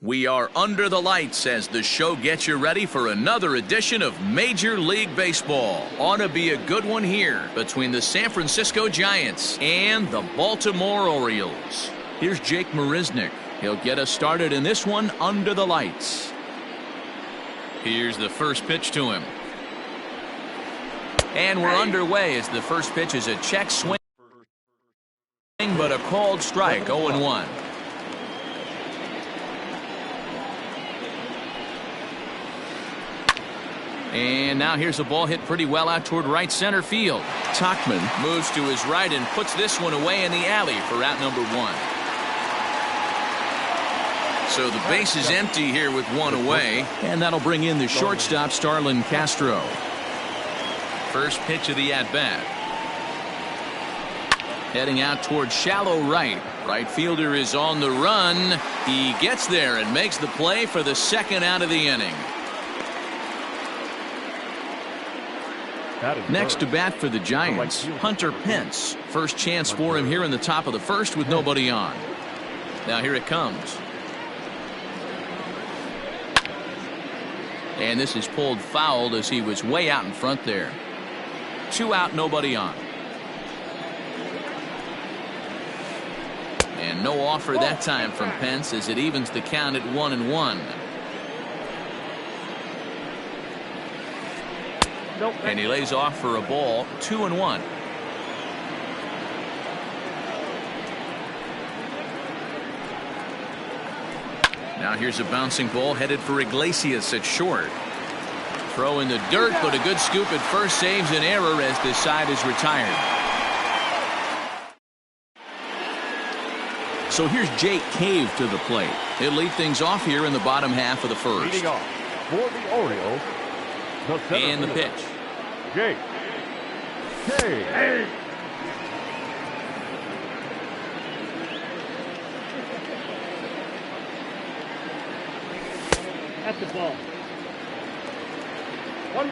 We are under the lights as the show gets you ready for another edition of Major League Baseball. Ought to be a good one here between the San Francisco Giants and the Baltimore Orioles. Here's Jake Marisnick. He'll get us started in this one under the lights. Here's the first pitch to him. And we're underway as the first pitch is a check swing, but a called strike, 0-1. And now here's a ball hit pretty well out toward right center field. Tauchman moves to his right and puts this one away in the alley for out number 1. So the base is empty here with one away, and that'll bring in the shortstop, Starlin Castro. First pitch of the at-bat. Heading out toward shallow right. Right fielder is on the run. He gets there and makes the play for the second out of the inning. Next to bat for the Giants, Hunter Pence. First chance for him here in the top of the first with nobody on. Now here it comes. And this is pulled foul as he was way out in front there. 2 out, nobody on. And no offer that time from Pence as it evens the count at 1-1. And he lays off for a ball, 2-1. Now here's a bouncing ball headed for Iglesias at short. Throw in the dirt, but a good scoop at first saves an error as this side is retired. So here's Jake Cave to the plate. He'll lead things off here in the bottom half of the first. Leading off for the Orioles. And the pitch. Jake Cave. At the ball. One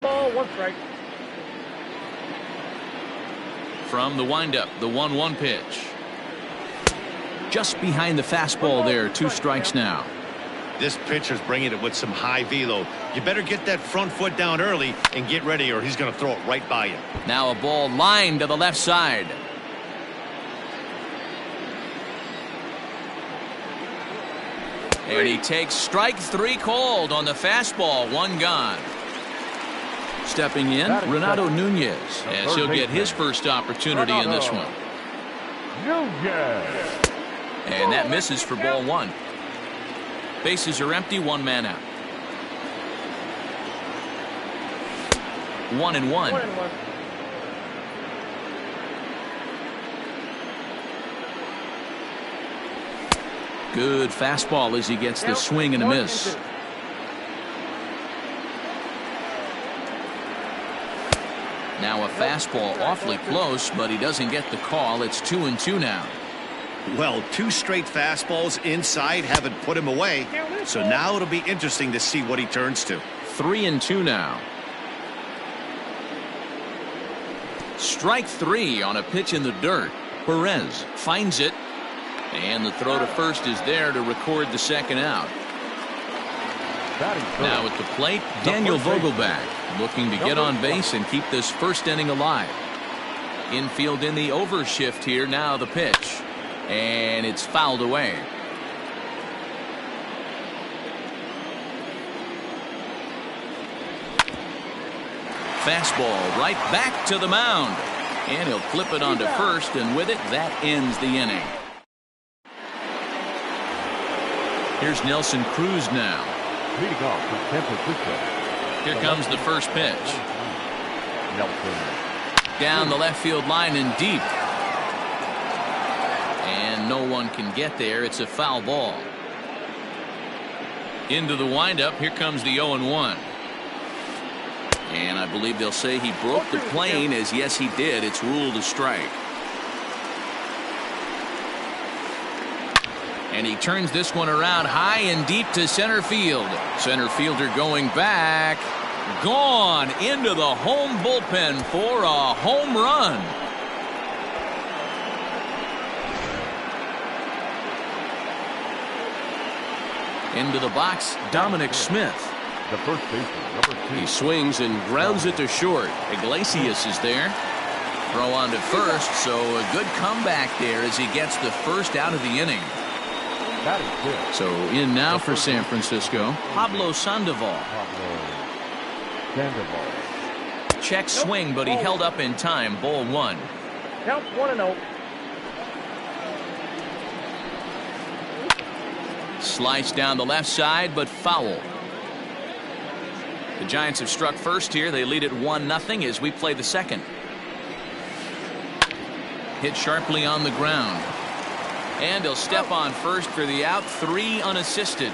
ball, 1 strike. From the windup, the 1-1 pitch. Just behind the fastball there, 2 strikes now. This pitcher's bringing it with some high velo. You better get that front foot down early and get ready or he's going to throw it right by you. Now a ball lined to the left side. And he takes strike 3 called on the fastball, 1 gone. Stepping in, Renato Nunez, as he'll get his first opportunity in this one. Nunez. And that misses for ball 1. Bases are empty, 1 man out. 1-1. Good fastball as he gets the swing and a miss. Now a fastball awfully close, but he doesn't get the call. It's 2-2 now. Well, 2 straight fastballs inside haven't put him away. So now it'll be interesting to see what he turns to. 3-2 now. Strike 3 on a pitch in the dirt. Perez finds it. And the throw to first is there to record the second out. Now at the plate, Daniel Vogelbach looking to get on base and keep this first inning alive. Infield in the overshift here. Now the pitch. And it's fouled away. Fastball right back to the mound. And he'll flip it onto first, and with it, that ends the inning. Here's Nelson Cruz now. Leading off for San Francisco. Here comes the first pitch. Nelson. Down the left field line and deep. And no one can get there. It's a foul ball. Into the windup. Here comes the 0-1. And I believe they'll say he broke the plane, as yes he did. It's ruled a strike. And he turns this one around high and deep to center field. Center fielder going back. Gone into the home bullpen for a home run. Into the box, Dominic Smith. The first baseman, number 2. He swings and grounds it to short. Iglesias is there. Throw on to first, so a good comeback there as he gets the first out of the inning. That is good. So in now for San Francisco, Pablo Sandoval. Sandoval. Check swing, but he held up in time. Ball 1. Count 1-0. Slice down the left side, but foul. The Giants have struck first here. They lead it 1-0 as we play the second. Hit sharply on the ground. And he'll step on first for the out. 3 unassisted.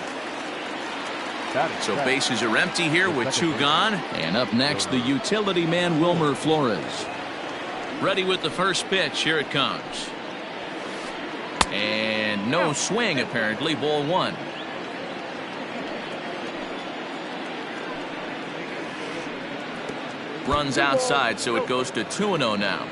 So bases are empty here with 2 gone. And up next, the utility man, Wilmer Flores. Ready with the first pitch. Here it comes. And no swing, apparently. Ball 1. Runs outside, so it goes to 2-0 now.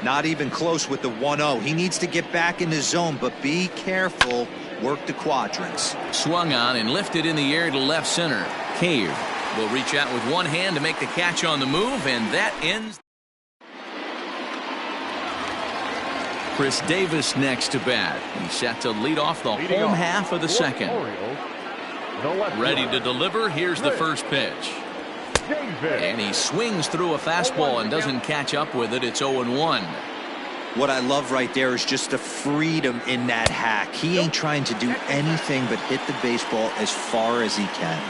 Not even close with the 1-0. He needs to get back in the zone, but be careful. Work the quadrants. Swung on and lifted in the air to left center. Cave will reach out with one hand to make the catch on the move, and that ends. Chris Davis next to bat. He's set to lead off the home half of the second. Ready to deliver. Here's the first pitch. And he swings through a fastball and doesn't catch up with it. It's 0-1. What I love right there is just the freedom in that hack. He ain't trying to do anything but hit the baseball as far as he can.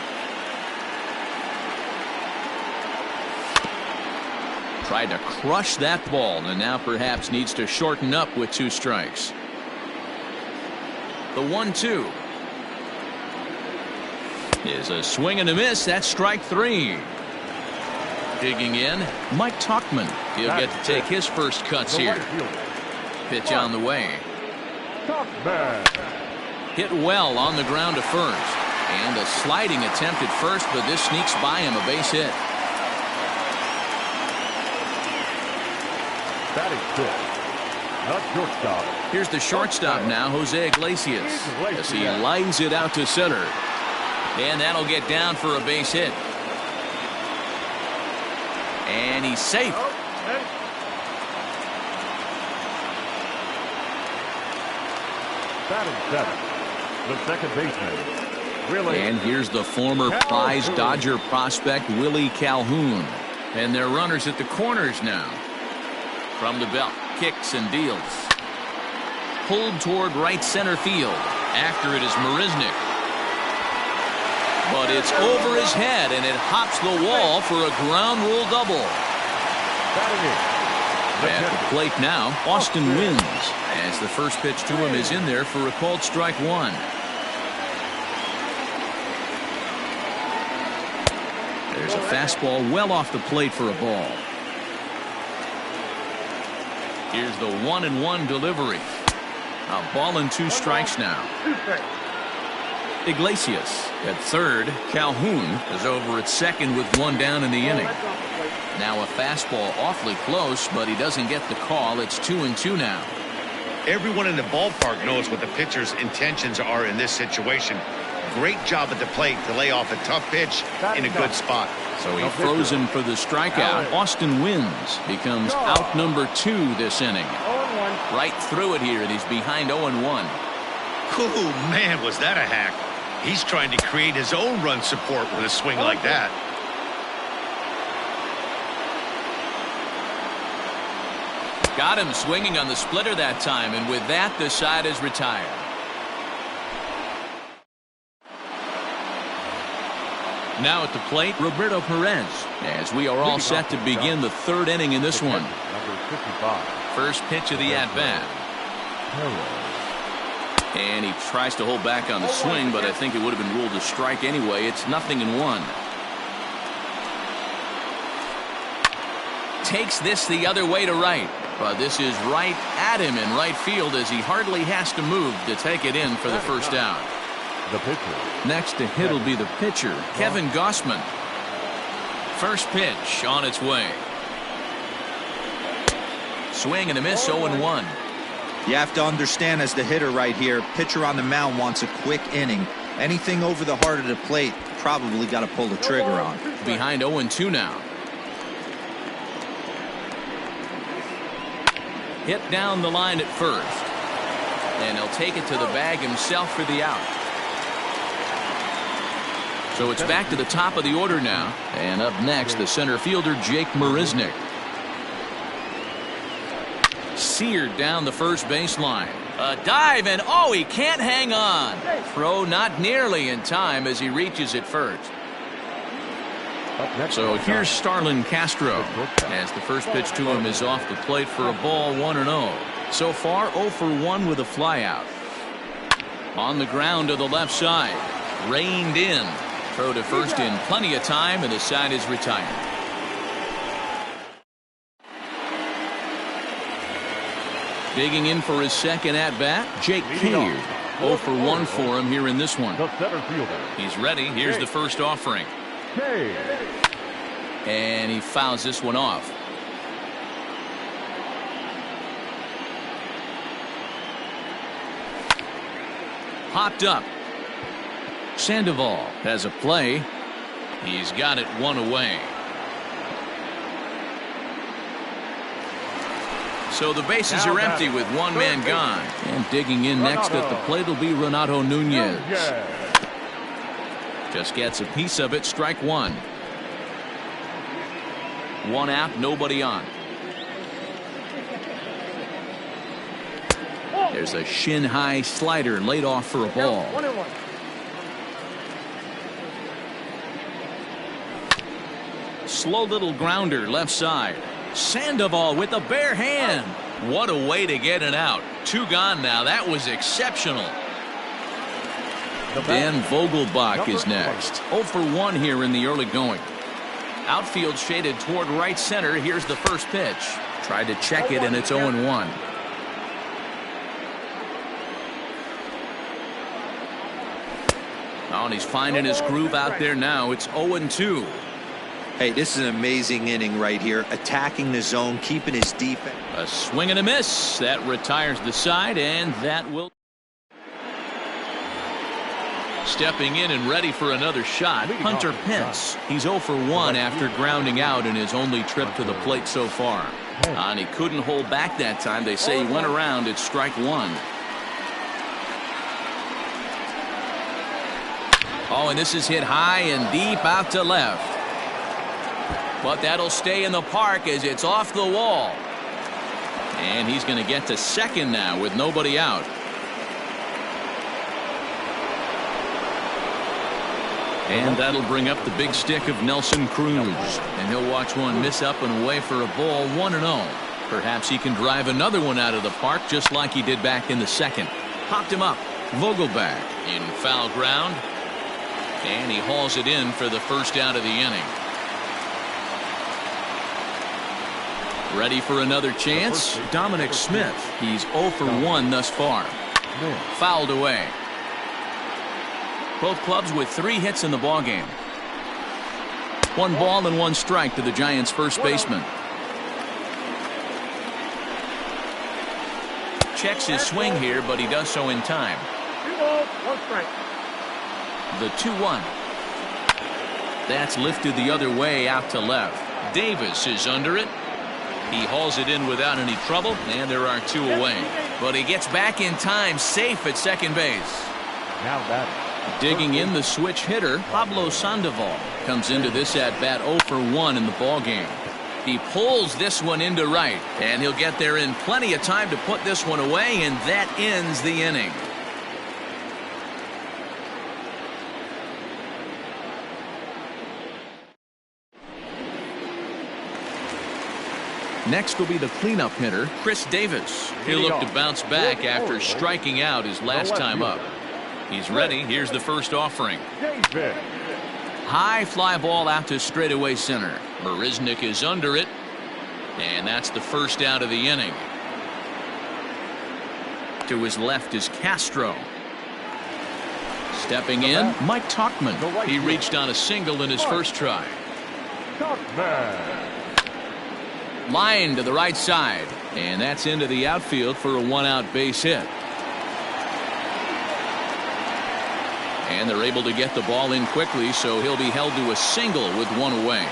Tried to crush that ball and now perhaps needs to shorten up with 2 strikes. The 1-2 is a swing and a miss. That's strike 3. Digging in, Mike Tauchman. He'll get to take his first cuts here. Pitch on the way. Hit well on the ground to first. And a sliding attempt at first, but this sneaks by him, a base hit. That is good. Not shortstop. Here's the shortstop now, Jose Iglesias, as he lines it out to center. And that'll get down for a base hit. And he's safe. Batting 7. The second baseman. Willie. And here's the former prize Dodger prospect, Willie Calhoun. And they're runners at the corners now. From the belt, kicks and deals. Pulled toward right center field. After it is Marisnick. But it's over his head, and it hops the wall for a ground rule double. At the plate now, Austin Wynns, as the first pitch to him is in there for a called strike 1. There's a fastball well off the plate for a ball. Here's the 1-1 delivery. A ball and 2 strikes now. Iglesias at third. Calhoun is over at second with 1 down in the inning. Now a fastball awfully close, but he doesn't get the call. It's 2-2 now. Everyone in the ballpark knows what the pitcher's intentions are in this situation. Great job at the plate to lay off a tough pitch in a good spot. So he froze him for the strikeout. Austin Wynns becomes out number 2 this inning. Right through it here, and he's behind 0-1. Ooh, man, was that a hack. He's trying to create his own run support with a swing like that. Got him swinging on the splitter that time, and with that, the side is retired. Now at the plate, Roberto Perez, as we are all set to begin the 3rd inning in this one. First pitch of the at-bat. And he tries to hold back on the swing, but I think it would have been ruled a strike anyway. It's 0-1. Takes this the other way to right. But this is right at him in right field as he hardly has to move to take it in for the first out. The pitcher. Next to hit will be the pitcher, Kevin Gausman. First pitch on its way. Swing and a miss, 0-1. You have to understand, as the hitter right here, pitcher on the mound wants a quick inning. Anything over the heart of the plate, probably got to pull the trigger on. Behind 0-2 now. Hit down the line at first. And he'll take it to the bag himself for the out. So it's back to the top of the order now. And up next, the center fielder, Jake Marisnick. Seared down the first baseline. A dive, and oh, he can't hang on. Throw not nearly in time as he reaches it first. So here's Starlin Castro, as the first pitch to him is off the plate for a ball, 1-0. So far 0 for 1 with a flyout. On the ground to the left side, reined in. Throw to first in plenty of time, and the side is retired. Digging in for his second at-bat, Jake Cave. 0 for 1 for him here in this one. He's ready. Here's the first offering. And he fouls this one off. Popped up. Sandoval has a play. He's got it one away. So the bases are empty with one man gone. And digging in next at the plate will be Renato Nunez. Just gets a piece of it. Strike one. One out, nobody on. There's a shin high slider laid off for a ball. 1-1. Slow little grounder left side. Sandoval with the bare hand. What a way to get it out. Two gone now. That was exceptional. Dan Vogelbach is next. 0 for 1 here in the early going. Outfield shaded toward right center. Here's the first pitch. Tried to check it, and it's 0-1. Oh, and he's finding his groove out there now. It's 0-2. Hey, this is an amazing inning right here. Attacking the zone, keeping his defense. A swing and a miss. That retires the side, and that will. Stepping in and ready for another shot, Hunter Pence. He's 0 for 1 after grounding out in his only trip to the plate so far. And he couldn't hold back that time. They say he went around at strike one. Oh, and this is hit high and deep out to left. But that'll stay in the park as it's off the wall. And he's going to get to second now with nobody out. And that'll bring up the big stick of Nelson Cruz. And he'll watch one miss up and away for a ball, 1-0. Perhaps he can drive another one out of the park just like he did back in the second. Popped him up. Vogelbach in foul ground. And he hauls it in for the first out of the inning. Ready for another chance? Dominic Smith. He's 0 for 1 thus far. Fouled away. Both clubs with 3 hits in the ballgame. 1 ball and 1 strike to the Giants' first baseman. Checks his swing here, but he does so in time. 2 balls, 1 strike. The 2-1. That's lifted the other way out to left. Davis is under it. He hauls it in without any trouble, and there are 2 away. But he gets back in time, safe at second base. Now batting. Digging in, the switch hitter, Pablo Sandoval, comes into this at-bat 0 for 1 in the ballgame. He pulls this one into right, and he'll get there in plenty of time to put this one away, and that ends the inning. Next will be the cleanup hitter, Chris Davis. He'll look to bounce back after striking out his last time up. He's ready. Here's the first offering. High fly ball out to straightaway center. Marisnick is under it. And that's the first out of the inning. To his left is Castro. Stepping in, Mike Tauchman. He reached on a single in his first try. Stockman. Line to the right side, and that's into the outfield for a one-out base hit. And they're able to get the ball in quickly, so he'll be held to a single with one away.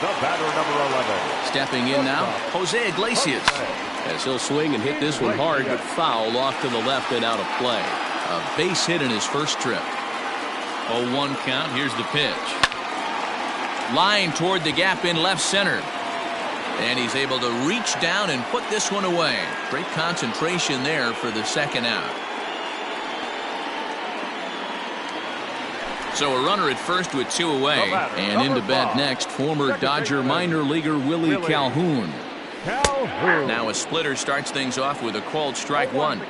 The batter, number 11. Stepping in now, Jose Iglesias. As he'll swing and hit this one hard, but foul off to the left and out of play. A base hit in his first trip. 0-1 count. Here's the pitch. Line toward the gap in left center. And he's able to reach down and put this one away. Great concentration there for the second out. So a runner at first with two away. And into bat next, former Dodger minor leaguer Willie Calhoun. Now a splitter starts things off with a called strike one.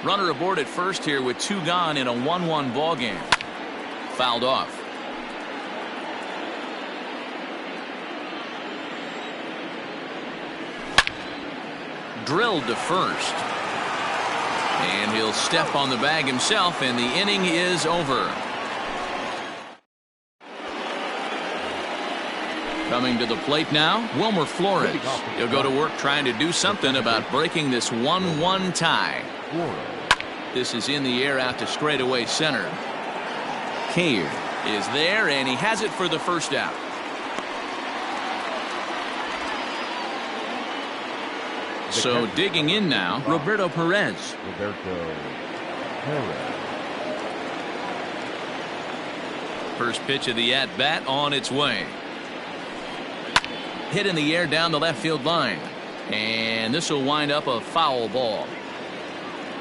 Runner aboard at first here with two gone in a 1-1 ball game. Fouled off. Drilled to first. And he'll step on the bag himself, and the inning is over. Coming to the plate now, Wilmer Flores. He'll go to work trying to do something about breaking this 1-1 tie. This is in the air out to straightaway center. Cave is there, and he has it for the first out. So digging in now, Roberto Perez. First pitch of the at-bat on its way. Hit in the air down the left field line. And this will wind up a foul ball.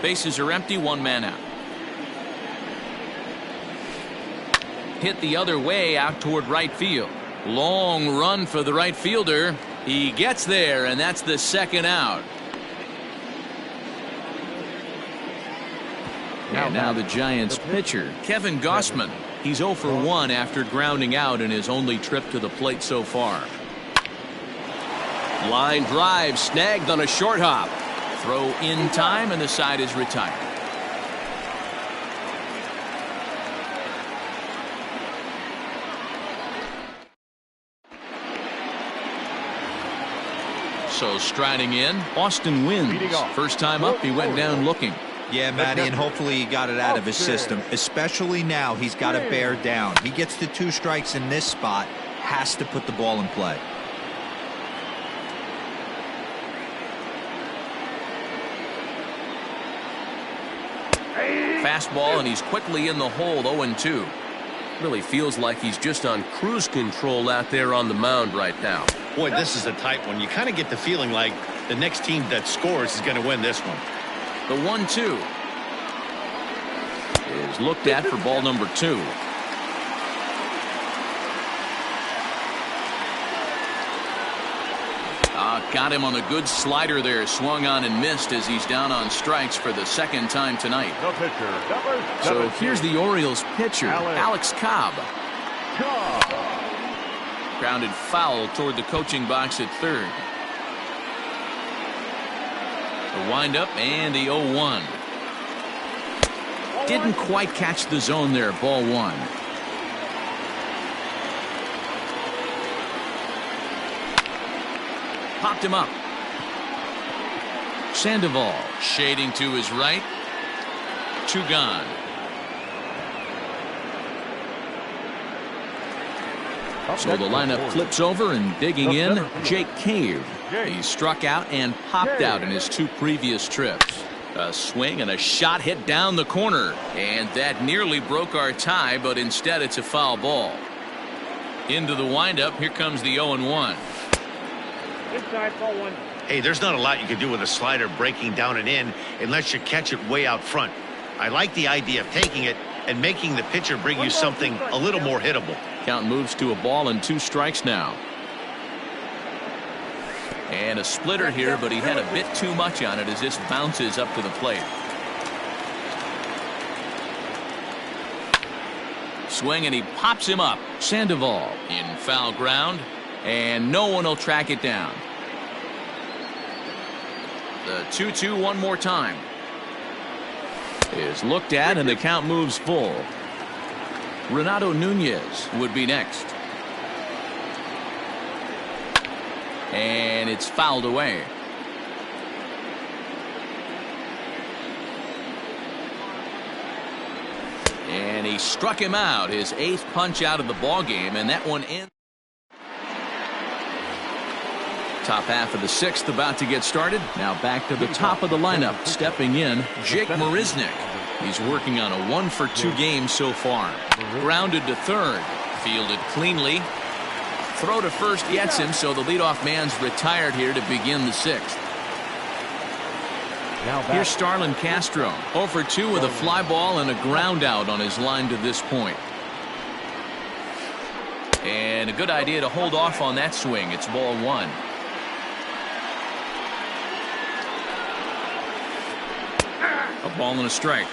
Bases are empty, one man out. Hit the other way out toward right field. Long run for the right fielder. He gets there, and that's the second out. And now the Giants pitcher, Kevin Gausman. He's 0 for 1 after grounding out in his only trip to the plate so far. Line drive snagged on a short hop. Throw in time, and the side is retired. So striding in, Austin Wynns. First time up, he went down looking. Yeah, Matty, and hopefully he got it out of his system. Especially now, he's got to bear down. He gets the 2 strikes in this spot, has to put the ball in play. Fastball, and he's quickly in the hole, 0-2. Really feels like he's just on cruise control out there on the mound right now. Boy, this is a tight one. You kind of get the feeling like the next team that scores is going to win this one. The 1-2 is looked at for ball number 2. Got him on a good slider there. Swung on and missed as he's down on strikes for the second time tonight. So here's the Orioles pitcher, Alex Cobb. Grounded foul toward the coaching box at third. The windup and the 0-1. Didn't quite catch the zone there. Ball 1. Popped him up. Sandoval shading to his right. 2 gone. So the lineup flips over, and digging in, Jake Cave. He struck out and popped out in his 2 previous trips. A swing and a shot hit down the corner, and that nearly broke our tie, but instead it's a foul ball. Into the windup, here comes the 0-1. Inside, ball 1. Hey, there's not a lot you can do with a slider breaking down and in unless you catch it way out front. I like the idea of taking it and making the pitcher bring you something a little more hittable. Count moves to a ball and 2 strikes now. And a splitter here, but he had a bit too much on it as this bounces up to the plate. Swing, and he pops him up. Sandoval in foul ground, and no one will track it down. The 2-2 one more time is looked at, and the count moves full. Renato Nunez would be next. And it's fouled away. And he struck him out, his 8th punch out of the ball game, and that one ends. Top half of the 6th about to get started. Now back to the top of the lineup. Stepping in, Jake Marisnick. He's working on a 1-for-2 game so far. Grounded to third. Fielded cleanly. Throw to first gets him, so the leadoff man's retired here to begin the 6th. Here's Starlin Castro. 0-for-2 with a fly ball and a ground out on his line to this point. And a good idea to hold off on that swing. It's ball 1. A ball and a strike.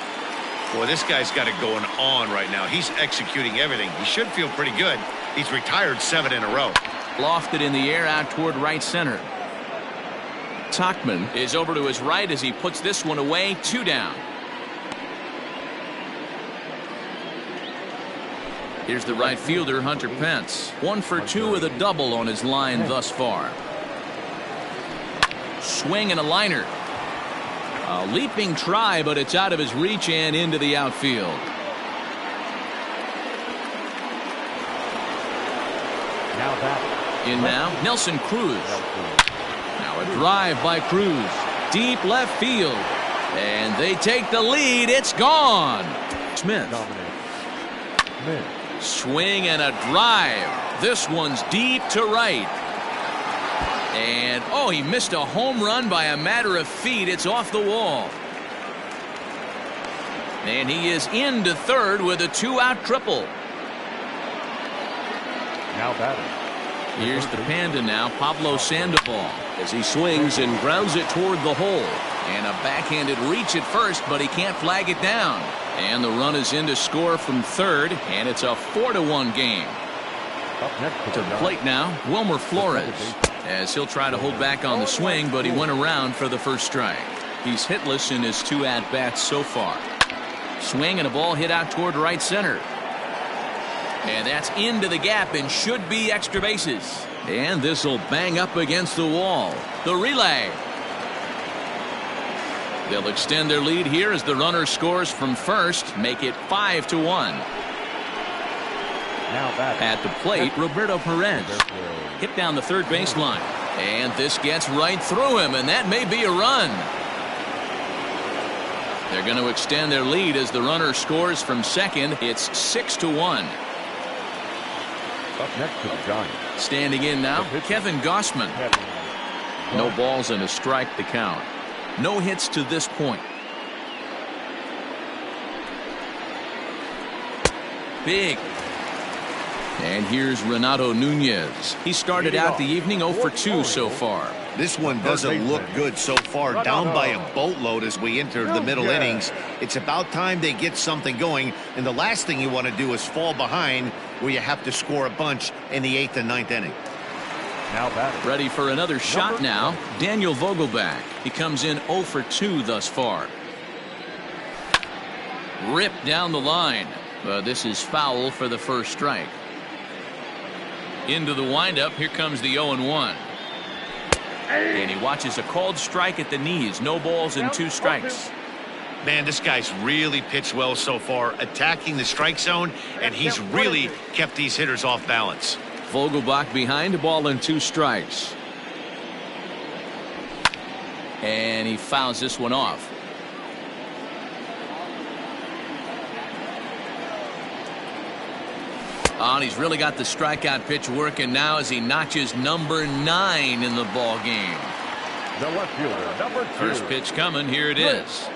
Boy, this guy's got it going on right now. He's executing everything. He should feel pretty good. He's retired 7 in a row. Lofted in the air out toward right center. Tauchman is over to his right as he puts this one away. 2 down. Here's the right fielder, Hunter Pence. 1-for-2 with a double on his line thus far. Swing and a liner. A leaping try, but it's out of his reach and into the outfield. In now, Nelson Cruz. Now a drive by Cruz. Deep left field. And they take the lead. It's gone. Smith. Swing and a drive. This one's deep to right. And, oh, he missed a home run by a matter of feet. It's off the wall. And he is into third with a 2-out triple. Now batting. Here's the Panda now, Pablo Sandoval, as he swings and grounds it toward the hole. And a backhanded reach at first, but he can't flag it down. And the run is in to score from third, and it's a 4-1 game. To the plate now, Wilmer Flores, as he'll try to hold back on the swing, but he went around for the first strike. He's hitless in his 2 at-bats so far. Swing and a ball hit out toward right center. And that's into the gap and should be extra bases. And this will bang up against the wall. The relay. They'll extend their lead here as the runner scores from first, make it 5-1. At the plate, Roberto Perez. Hit down the third baseline. And this gets right through him, and that may be a run. They're going to extend their lead as the runner scores from second. It's 6-1. Up next to the Giants. Standing in now, Kevin Gossman. No balls and a strike to count. No hits to this point. Big. And here's Renato Nunez. He started out the evening 0-for-2 so far. This one doesn't look good so far. Down by a boatload as we enter the middle innings. It's about time they get something going. And the last thing you want to do is fall behind where you have to score a bunch in the 8th and 9th inning. Now batting. Ready for another shot now. Daniel Vogelbach. He comes in 0-for-2 thus far. Ripped down the line. But this is foul for the first strike. Into the windup. Here comes the 0-1. And he watches a called strike at the knees. No balls and 2 strikes. Man, this guy's really pitched well so far, attacking the strike zone, and he's really kept these hitters off balance. Vogelbach behind, a ball and 2 strikes. And he fouls this one off. Oh, and he's really got the strikeout pitch working now as he notches number 9 in the ball game. The left fielder, number 2. First pitch coming. Here it is.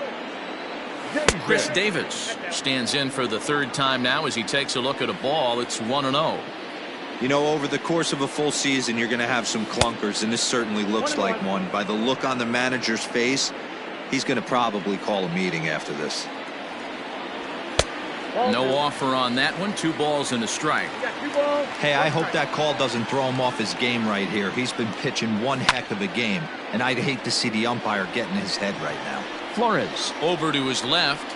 Chris Davis stands in for the 3rd time now as he takes a look at a ball. It's 1-0. You know, over the course of a full season, you're going to have some clunkers, and this certainly looks like one. By the look on the manager's face, he's going to probably call a meeting after this. No offer on that one. 2 balls and a strike. Hey, I hope that call doesn't throw him off his game right here. He's been pitching one heck of a game, and I'd hate to see the umpire get in his head right now. Flores over to his left,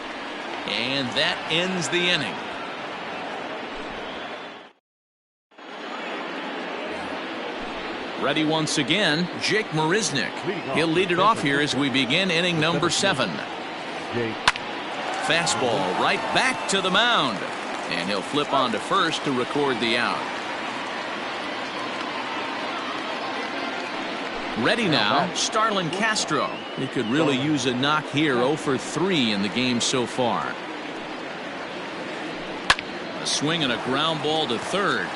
and that ends the inning. Ready once again, Jake Marisnick. He'll lead it off here as we begin inning number 7. Fastball right back to the mound. And he'll flip on to first to record the out. Ready now, Starlin Castro. He could really use a knock here. 0 for 3 in the game so far. A swing and a ground ball to third.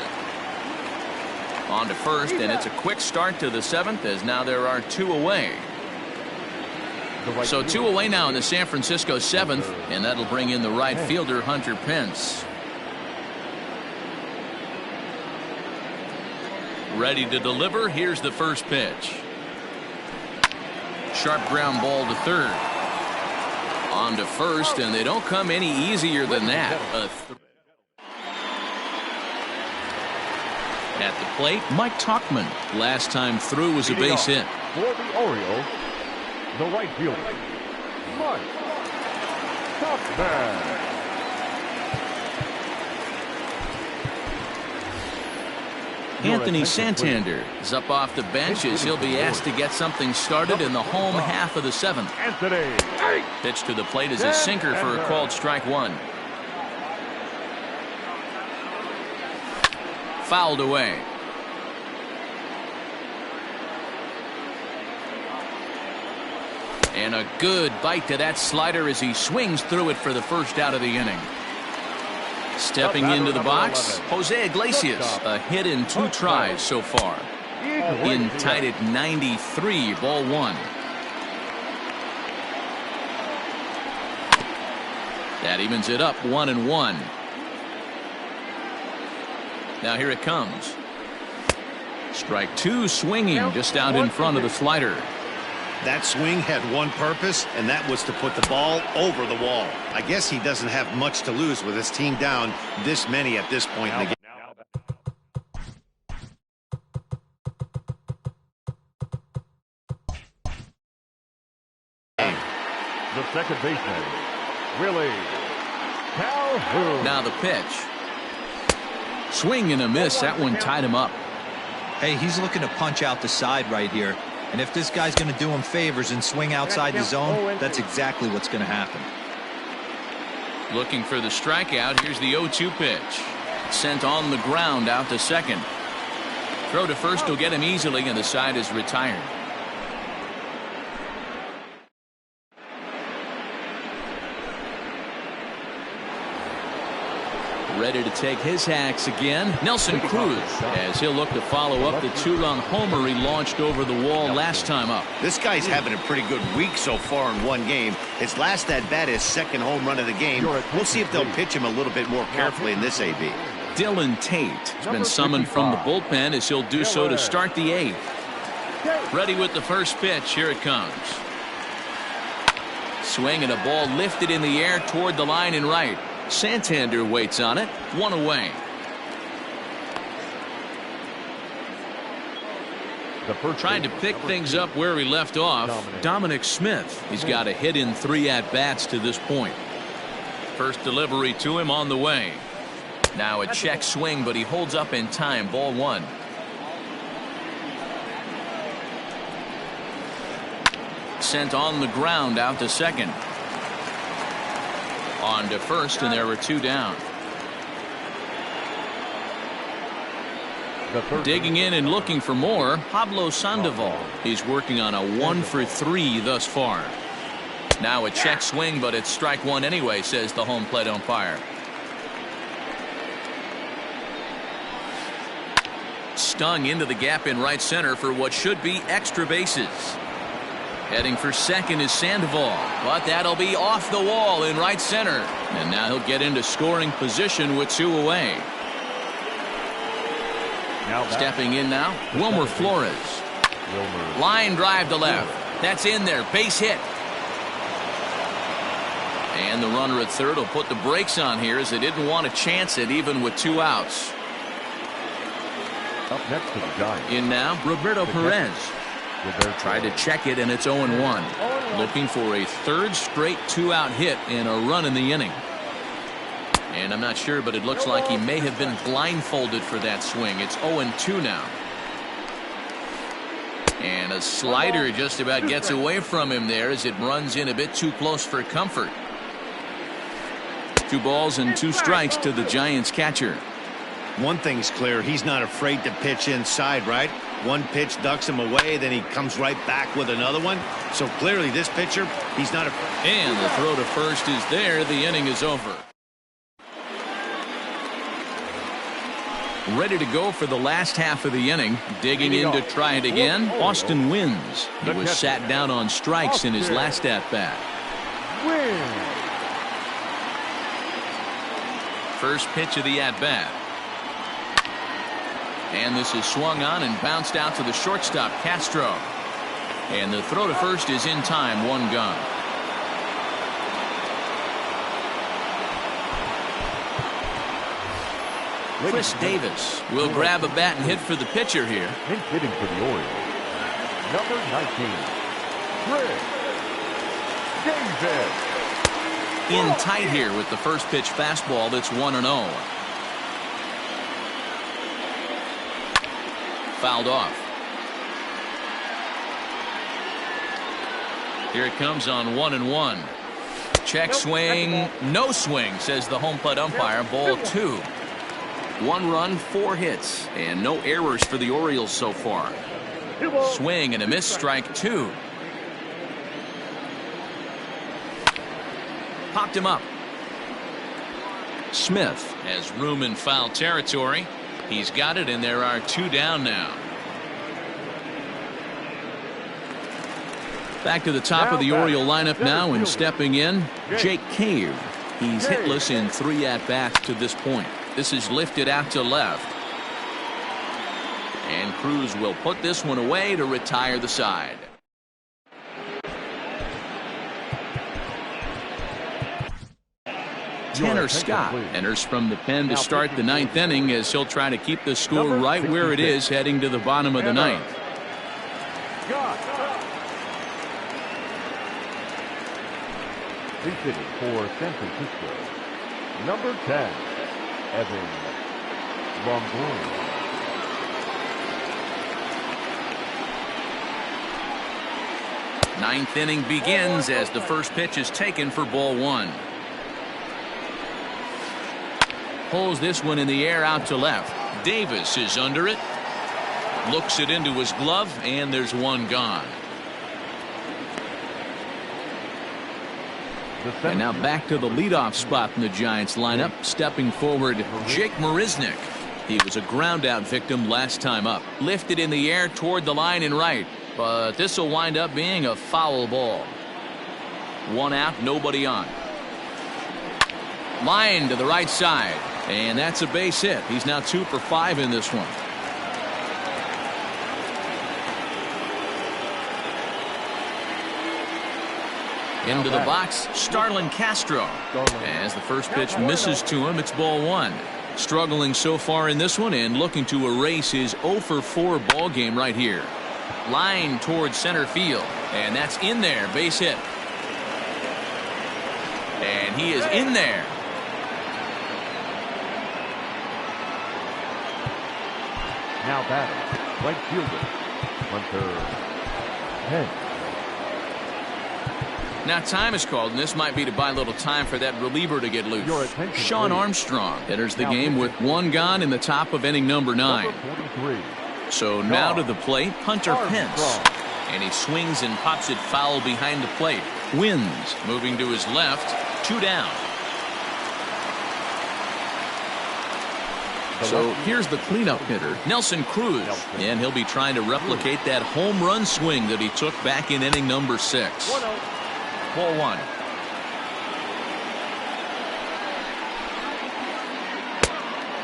On to first, and it's a quick start to the 7th as now there are 2 away. So 2 away now in the San Francisco 7th, and that'll bring in the right fielder Hunter Pence. Ready to deliver. Here's the first pitch. Sharp ground ball to third. On to first, and they don't come any easier than that. At the plate, Mike Tauchman. Last time through was a base hit. For the Orioles, the right fielder, Mike Tauchman. Anthony Santander is up off the bench as he'll be asked to get something started in the home half of the 7th. Pitch to the plate is a sinker for a called strike 1. Fouled away. And a good bite to that slider as he swings through it for the first out of the inning. Stepping into the box, Jose Iglesias, a hit in 2 tries so far. In tied at 93, ball 1. That evens it up 1-1. Now here it comes. Strike 2 swinging just out in front of the slider. That swing had one purpose, and that was to put the ball over the wall. I guess he doesn't have much to lose with his team down this many at this point in the game. The second baseman, Willie Calhoun. Now the pitch. Swing and a miss. That one tied him up. Hey, he's looking to punch out the side right here. And if this guy's going to do him favors and swing outside the zone, that's exactly what's going to happen. Looking for the strikeout. Here's the 0-2 pitch. Sent on the ground out to second. Throw to first will get him easily, and the side is retired. Ready to take his hacks again, Nelson Cruz, as he'll look to follow up the 2-run homer he launched over the wall last time up. This guy's having a pretty good week so far in one game. His last at bat is second home run of the game. We'll see if they'll pitch him a little bit more carefully in this AB. Dylan Tate has been summoned from the bullpen as he'll do so to start the 8th. Ready with the first pitch. Here it comes. Swing and a ball lifted in the air toward the line and right. Santander waits on it. 1 away. Trying to pick things up where he left off, Dominic Smith. He's got a hit in 3 at-bats to this point. First delivery to him on the way. Now a check swing, but he holds up in time. Ball 1. Sent on the ground out to second. On to first, and there were 2 down. Digging in and looking for more, Pablo Sandoval. He's working on a 1 for 3 thus far. Now a check swing, but it's strike 1 anyway, says the home plate umpire. Stung into the gap in right center for what should be extra bases. Heading for second is Sandoval, but that'll be off the wall in right center. And now he'll get into scoring position with 2 away. Stepping in now, Wilmer Flores. Line drive to left. That's in there. Base hit. And the runner at third will put the brakes on here as they didn't want to chance it even with 2 outs. Up next to the Giants. In now, Roberto Perez. Tried to check it, and it's 0-1. Looking for a 3rd straight 2-out hit and a run in the inning. And I'm not sure, but it looks like he may have been blindfolded for that swing. It's 0-2 now. And a slider just about gets away from him there as it runs in a bit too close for comfort. 2 balls and 2 strikes to the Giants catcher. One thing's clear, he's not afraid to pitch inside, right? One pitch ducks him away, then he comes right back with another one. So clearly this pitcher, he's not afraid. And the throw to first is there. The inning is over. Ready to go for the last half of the inning. Digging in to try it again, Austin Wynns. He was sat down on strikes in his last at-bat. First pitch of the at-bat. And this is swung on and bounced out to the shortstop, Castro. And the throw to first is in time, 1 gone. Chris Davis will grab a bat and hit for the pitcher here. Pinch hitting for the Orioles, number 19, Chris Davis. In tight here with the first pitch fastball that's 1-0. Fouled off. Here it comes on 1-1. Check swing, no swing, says the home plate umpire. Ball 2. 1 run, 4 hits, and no errors for the Orioles so far. Swing and a miss, strike 2. Popped him up. Smith has room in foul territory. He's got it, and there are 2 down now. Back to the top of the Oriole lineup now, and stepping in, Jake Cave. He's hitless in 3 at-bats to this point. This is lifted out to left. And Cruz will put this one away to retire the side. Tanner Scott enters from the pen to start the 9th inning as he'll try to keep the score right where it is heading to the bottom of the 9th. He's hitting for San Francisco, number 10, Evan Longoria. Ninth inning begins as the first pitch is taken for ball 1. Pulls this one in the air out to left. Davis is under it. Looks it into his glove, and there's 1 gone. And now back to the leadoff spot in the Giants lineup. Stepping forward, Jake Marisnick. He was a ground out victim last time up. Lifted in the air toward the line and right. But this will wind up being a foul ball. 1 out, nobody on. Line to the right side. And that's a base hit. He's now 2 for 5 in this one. Into the box, Starlin Castro. As the first pitch misses to him, it's ball 1. Struggling so far in this one and looking to erase his 0 for 4 ball game right here. Line towards center field, and that's in there. Base hit. And he is in there. Now batting, right fielder, Hunter Pence. Now time is called, and this might be to buy a little time for that reliever to get loose. Sean Armstrong enters the game with 1 gone in the top of inning number 9. So now to the plate, Hunter Pence. And he swings and pops it foul behind the plate. Wins, moving to his left, 2 down. So here's the cleanup hitter, Nelson Cruz. And he'll be trying to replicate that home run swing that he took back in inning number 6. Ball 1.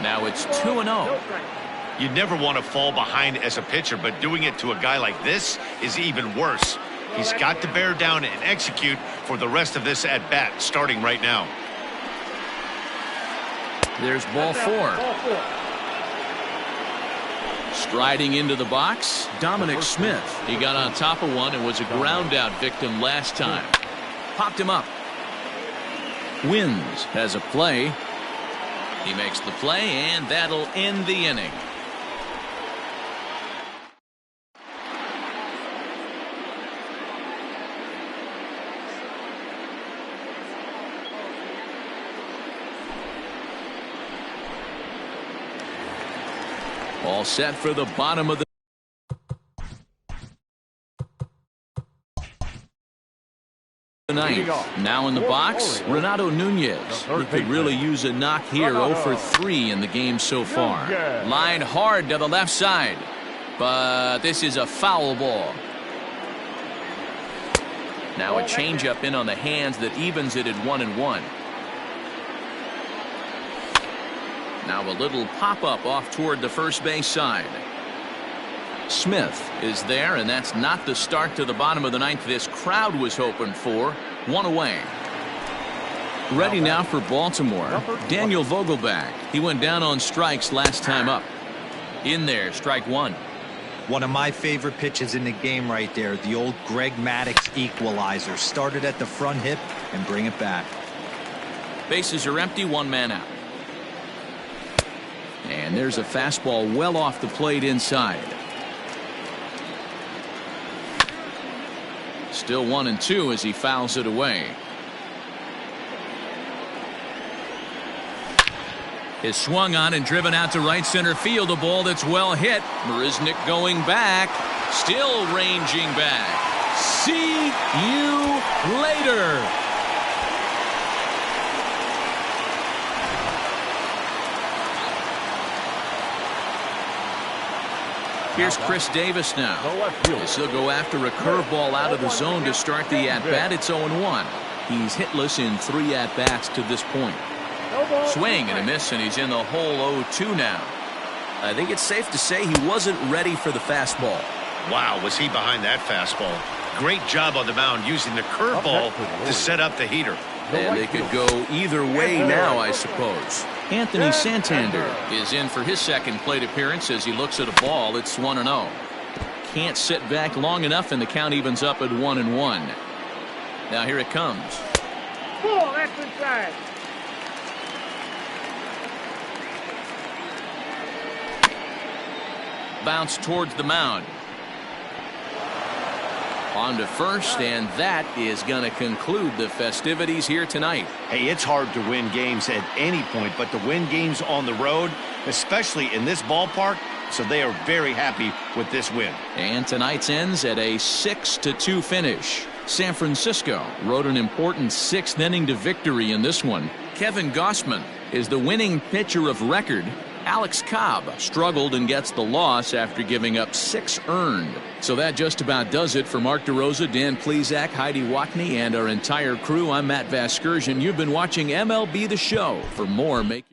Now it's 2-0. You never want to fall behind as a pitcher, but doing it to a guy like this is even worse. He's got to bear down and execute for the rest of this at bat, starting right now. There's ball 4. Striding into the box, Dominic Smith. He got on top of one and was a ground out victim last time. Popped him up. Wins has a play. He makes the play, and that'll end the inning. All set for the bottom of the ninth. Now in the box, Renato Nunez. He could really use a knock here. 0 for 3 in the game so far. Line hard to the left side. But this is a foul ball. Now a changeup in on the hands that evens it at 1-1. Now a little pop-up off toward the first base side. Smith is there, and that's not the start to the bottom of the ninth this crowd was hoping for. 1 away. Ready now for Baltimore. Daniel Vogelbach. He went down on strikes last time up. In there, strike 1. One of my favorite pitches in the game right there. The old Greg Maddux equalizer. Started at the front hip and bring it back. Bases are empty, 1 man out. And there's a fastball well off the plate inside. Still 1-2 as he fouls it away. Is swung on and driven out to right center field. A ball that's well hit. Marisnick going back. Still ranging back. See you later. Here's Chris Davis now. As he'll go after a curveball out of the zone to start the at-bat. It's 0-1. He's hitless in 3 at-bats to this point. Swing and a miss, and he's in the hole 0-2 now. I think it's safe to say he wasn't ready for the fastball. Wow, was he behind that fastball. Great job on the mound using the curveball to set up the heater. And they could go either way now, I suppose. Anthony Santander is in for his second plate appearance as he looks at a ball. It's 1-0. Can't sit back long enough, and the count evens up at 1-1. Now here it comes. Ball, that's inside. Bounce towards the mound. On to first, and that is going to conclude the festivities here tonight. Hey, it's hard to win games at any point, but to win games on the road, especially in this ballpark, so they are very happy with this win. And tonight's ends at a 6-2 finish. San Francisco rode an important 6th inning to victory in this one. Kevin Gausman is the winning pitcher of record. Alex Cobb struggled and gets the loss after giving up 6 earned. So that just about does it for Mark DeRosa, Dan Plesac, Heidi Watney, and our entire crew. I'm Matt Vasgersian. You've been watching MLB The Show. For more, make